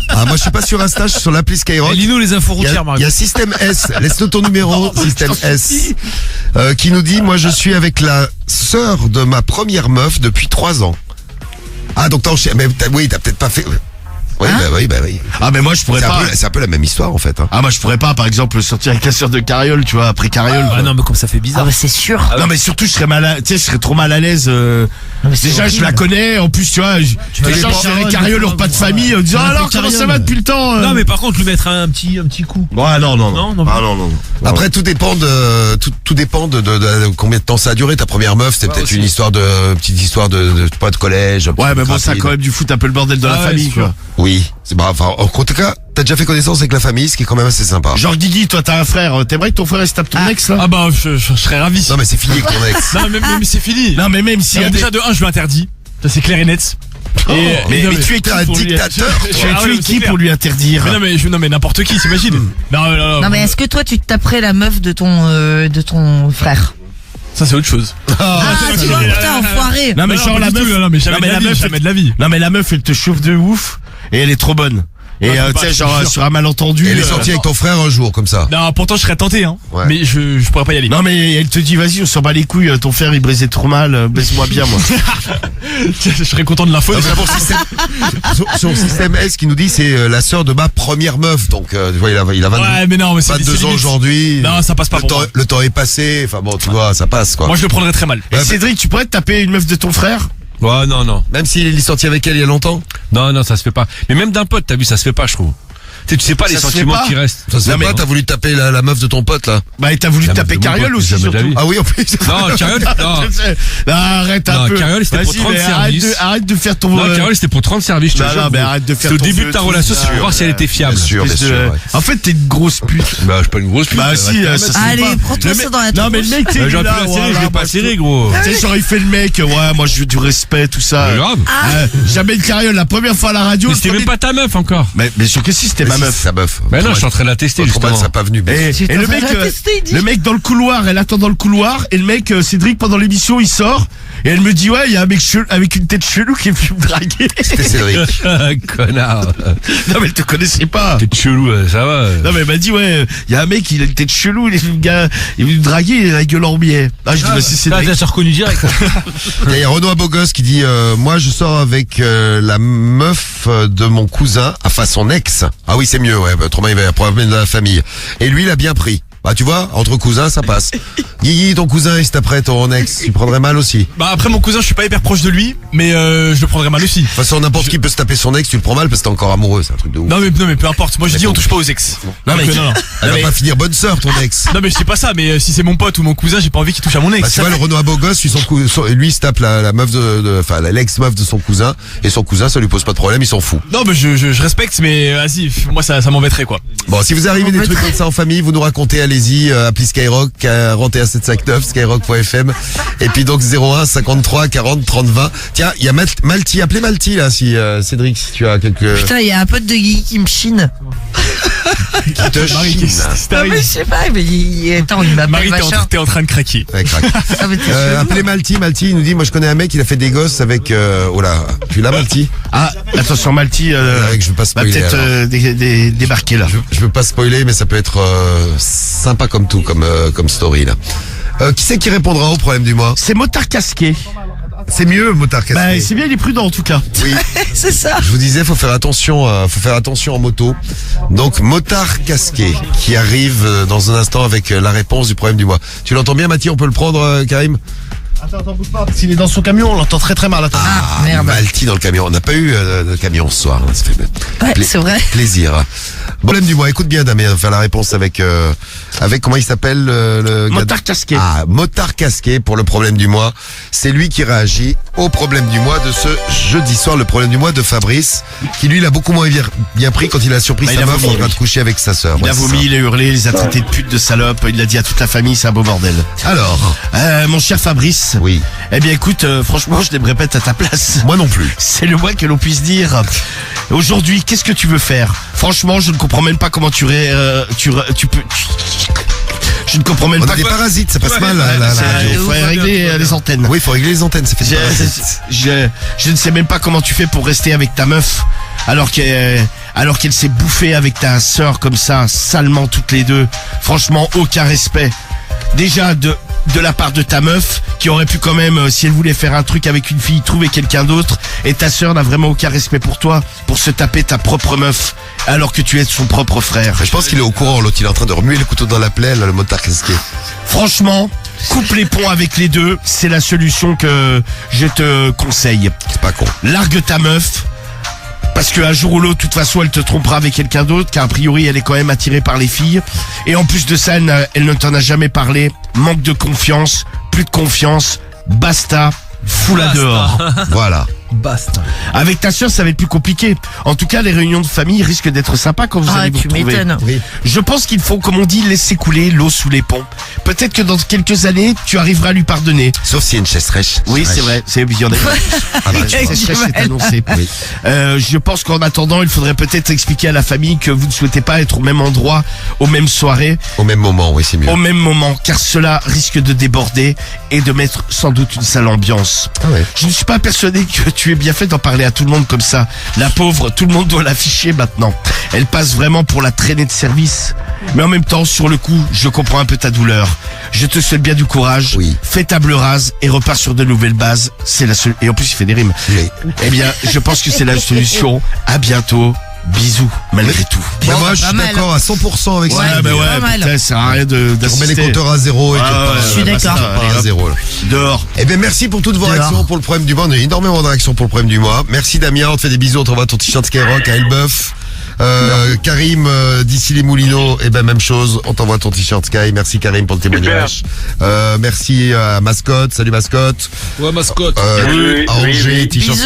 Ah, moi, je suis pas sur Insta, je suis sur l'appli Skyrock. Eh, lis-nous les infos Il y a- routières, il Marie. y a Système S, laisse-nous ton numéro, Système S, qui nous dit, moi je suis avec la sœur de ma première meuf depuis 3 ans. Ah, donc t'as enchaîné, mais oui, t'as peut-être pas fait... Oui, Hein bah oui. Ah mais moi je pourrais pas. C'est un peu la même histoire en fait. Hein. Ah moi je pourrais pas par exemple sortir avec la sœur de Carriole, tu vois, après Carriole. Ah non, mais comme ça fait Ah bizarre. bah c'est sûr. Non mais surtout je serais je serais trop mal à l'aise. mais c'est Déjà je horrible. la connais, en plus tu vois, déjà je serais avec Carriole au repas de famille, en disant alors comment ça va depuis le temps Non, mais par contre, lui mettre un petit coup. Ouais non. Non, non. Ah non. Après tout dépend tout dépend de combien de temps ça a duré ta première meuf. C'était peut-être une histoire petite histoire de pas de collège. un petit Ouais mais truc bon ça rapide. quand même du foot un peu le bordel de la Ah ouais, famille c'est sûr. quoi. Oui, c'est bah enfin en tout cas t'as déjà fait connaissance avec la famille, ce qui est quand même assez sympa. Genre Guigui, toi t'as un frère, t'aimerais que ton frère il se tape ton ex là? Ah bah, je serais ravi. Non mais c'est fini avec ton ex. Non, mais c'est fini. Non mais même s'il y a Alors, des... déjà, de 1, je lui interdis. Ça, c'est clair et net. Mais non, tu es qui T'es un pour lui... dictateur. Tu Ah ouais, es c'est qui clair. pour lui interdire? Non, mais n'importe qui, t'imagines. Non, Non mais est-ce que toi tu te taperais la meuf de ton frère? ça, c'est autre chose. Ah tu vois, putain, enfoiré. Non mais Non, genre pas la du meuf... tout, non, mais jamais de la vie, meuf, jamais de la vie. Non mais la meuf elle te chauffe de ouf et elle est trop bonne. Et Non, tu pas, sais je te genre jure. sur un malentendu. Elle est sortie avec ton frère un jour comme ça. Non, pourtant, je serais tenté, hein. Ouais. Mais je pourrais pas y aller. Non mais elle te dit vas-y on s'en bat les couilles, ton frère il brisait trop mal, baisse-moi bien moi. Je serais content de l'info. Non, mais pour son système S qui nous dit c'est la sœur de ma première meuf. Donc tu vois il a 22, Ouais, mais non, mais c'est 22 ans limite. aujourd'hui. Non, ça passe pas pour moi. Le temps est passé. Enfin bon tu vois ça passe quoi. Moi, je le prendrais très mal. Et Cédric, tu pourrais te taper une meuf de ton frère? Ouais, non. Même s'il est sorti avec elle il y a longtemps. Non, ça se fait pas. Mais même d'un pote, t'as vu, ça se fait pas, je trouve. Tu sais pas les Ça se fait sentiments pas qui restent. Ça se Non, fait mais- pas, t'as voulu taper la meuf de ton pote là. Bah et t'as voulu te La taper meuf de mon Carriole pote, aussi jamais de la surtout. vie. Ah oui en plus. Non, Carriole, non. Non, arrête un Non, peu. Carriole, c'était pour Vas-y, 30 mais services. arrête de faire ton... Non, Carole, c'était pour 30 services, je te Non, jure. non, mais arrête de faire C'est au ton début vieux de ta truc, relation, là. c'est pour voir si elle était fiable. Bien sûr. Espèce de- ouais. En fait t'es une grosse pute. Bah, je suis pas une grosse pute. Bah ouais, si, ouais. ça se Allez, fait pas. prends-toi Le ça mec- dans la Non mais le tronche. mec t'es J'aurais pu là, la serrer, voilà, je l'ai moi, pas serré, gros. Tu sais, genre il fait le mec, ouais, moi je veux du respect, tout ça. Mais grave. Jamais une Carriole, la première fois à la radio. Mais le c'était premier- même pas ta meuf encore. Mais sûr que si, c'était ma Mais si, meuf. c'est sa meuf. Mais non, je suis en train de la tester, Autrement, justement. ça n'a pas venu. Et le mec, le mec dans le couloir, elle attend dans le couloir, et le mec, Cédric, pendant l'émission, il sort, et elle me dit, ouais, il y a un mec avec une tête chelou qui est venu me draguer. C'était Cédric. Connard. Non, mais elle te connaissait pas. T'es chelou, ça va. Non, mais elle m'a dit, ouais, il y a un mec, il a une tête chelou, il est venu, gars, il est venu me draguer, il a la gueule en biais. Ah, je dis, bah, c'est Cédric. T'as reconnu direct. Il y a Renaud Abogos qui dit moi je sors avec la meuf de mon cousin, enfin son ex. Ah oui c'est mieux ouais, autrement il va y avoir problème de la famille. Et lui il a bien pris. Bah tu vois, entre cousins ça passe. Guigui, ton cousin il après ton ex, tu prendrais mal aussi. De Bah, après, mon cousin, je suis pas hyper proche de lui, mais je le prendrais mal aussi. toute façon n'importe qui peut se taper son ex, tu le prends mal parce que t'es encore amoureux, c'est un truc de ouf. Non, mais peu importe. Moi, je dis, on touche pas aux ex. Non, mais- Donc, non. Elle va pas finir bonne sœur ton ex. Non, mais je sais pas ça, mais si c'est mon pote ou mon cousin, j'ai pas envie qu'il touche à mon Bah, ex. tu vois le Renaud Abogos, lui il se tape la meuf enfin l'ex-meuf de son cousin, et son cousin ça lui pose pas de problème, il s'en fout. Non, mais je respecte, mais vas-y, moi, ça m'embêterait, quoi. Bon, si vous arrivez des trucs comme ça en famille, vous nous racontez, allez-y, appelez Skyrock, 41 759, skyrock.fm, et puis donc 01 53 40 30 20. Tiens, il y a Malti, appelez Malti là, si Cédric, si tu as quelques... Putain, il y a un pote de Guigui qui me chine. qui te Marie, chine. qu'est-ce qui Non mais je t'arrive? sais pas, mais attends, il m'appelle Marie, machin. t'es en train de craquer. Ouais, crac. Ah, mais t'es chelou. Appelez Malti, il nous dit, moi je connais un mec, il a fait des gosses avec... oh là, tu l'as Malti? Ah, attention, Malti, Ouais, que je veux pas va spoiler. peut-être alors. débarquer là. Je veux pas spoiler, mais ça peut être sympa comme tout, comme story là. Qui c'est qui répondra au problème du mois? C'est Motard Casqué. C'est mieux, motard casqué. Bah, c'est bien, il est prudent en tout cas. Oui. C'est ça. Je vous disais, faut faire attention en moto. Donc, motard casqué, qui arrive dans un instant avec la réponse du problème du mois. Tu l'entends bien, Mathieu? On peut le prendre, Karim? Attends, bouge pas. S'il est dans son camion, on l'entend très très mal. Attends. Ah, merde. Malti dans le camion. On n'a pas eu de camion ce soir. Ça fait Ouais, c'est vrai. plaisir. Bon, problème du mois. Écoute bien, Damien, on va faire la réponse avec comment il s'appelle le gars Motard Casqué. Ah, motard casqué pour le problème du mois. C'est lui qui réagit au problème du mois de ce jeudi soir, le problème du mois de Fabrice, qui lui l'a beaucoup moins bien pris quand il a surpris Bah, sa il a meuf en vomi, train de lui. coucher avec sa sœur. Il Ouais, a c'est vomi, il a hurlé, il les a traités de pute, de salope, il l'a dit à toute la famille, c'est un beau bordel. ça. Alors, Mon cher Fabrice. oui, Eh bien écoute, franchement, je l'aimerais pas être à ta place. moi non plus. C'est le moins que l'on puisse dire. Aujourd'hui, qu'est-ce que tu veux faire? Franchement, je ne comprends même pas comment je ne comprends même On pas. a des parasites, ça passe mal. Il faut régler les antennes. Oui, il faut régler les antennes, ça fait des parasites. Je ne sais même pas comment tu fais pour rester avec ta meuf alors qu'elle s'est bouffée avec ta sœur comme ça, salement toutes les deux. Franchement, aucun respect. Déjà de la part de ta meuf, qui aurait pu quand même, si elle voulait faire un truc avec une fille, trouver quelqu'un d'autre. Et ta sœur n'a vraiment aucun respect pour toi, pour se taper ta propre meuf, alors que tu es son propre frère. Je pense qu'il est au courant, l'autre il est en train de remuer le couteau dans la plaie, là, le motard casqué. Franchement, coupe les ponts avec les deux, c'est la solution que je te conseille. C'est pas con. Largue ta meuf, parce qu'un jour ou l'autre, de toute façon, elle te trompera avec quelqu'un d'autre, car a priori, elle est quand même attirée par les filles. Et en plus de ça, elle ne t'en a jamais parlé. Manque de confiance, plus de confiance, basta, fous-la dehors. Voilà. Basta. Avec ta sœur, ça va être plus compliqué. En tout cas, les réunions de famille risquent d'être sympas quand vous allez vous tu retrouver. m'étonnes. Oui. Je pense qu'il faut, comme on dit, laisser couler l'eau sous les ponts. Peut-être que dans quelques années, tu arriveras à lui pardonner. Sauf si y a une chaise fraîche. Oui, c'est vrai. Il y en a Ah bah, tu vois. c'est annoncé. Oui. Je pense qu'en attendant, il faudrait peut-être expliquer à la famille que vous ne souhaitez pas être au même endroit, aux mêmes soirées, Au même moment, oui, c'est mieux. au même moment, car cela risque de déborder et de mettre sans doute une sale ambiance. Ah ouais. Je ne suis pas persuadé que tu aies bien fait d'en parler à tout le monde comme ça. La pauvre, tout le monde doit l'afficher maintenant. Elle passe vraiment pour la traînée de service. Mais en même temps, sur le coup, je comprends un peu ta douleur. Je te souhaite bien du courage. Oui. Fais table rase et repars sur de nouvelles bases. C'est la seule. Et en plus, il fait des rimes. Oui. Eh bien, je pense que c'est la solution. À bientôt. Bisous, malgré tout. Mais Bon, moi, bah, je pas suis mal. d'accord à 100% avec ça. Ouais, pas mal. putain, ça sert à rien Tu remets les d'assister. compteurs à zéro et tu repars, Je suis d'accord. à zéro. Là. Dehors. Eh bien, merci pour toutes vos Dehors. réactions pour le problème du mois. On a eu énormément de réactions pour le problème du mois. Merci Damien, on te fait des bisous. On t'envoie ton t-shirt Skyrock à Elbeuf. Karim d'ici les Moulineaux, eh ben même chose, on t'envoie ton t-shirt Sky. Merci Karim pour le témoignage. Merci à Mascotte, salut Mascotte. Ouais, mascotte. À Angers, t-shirt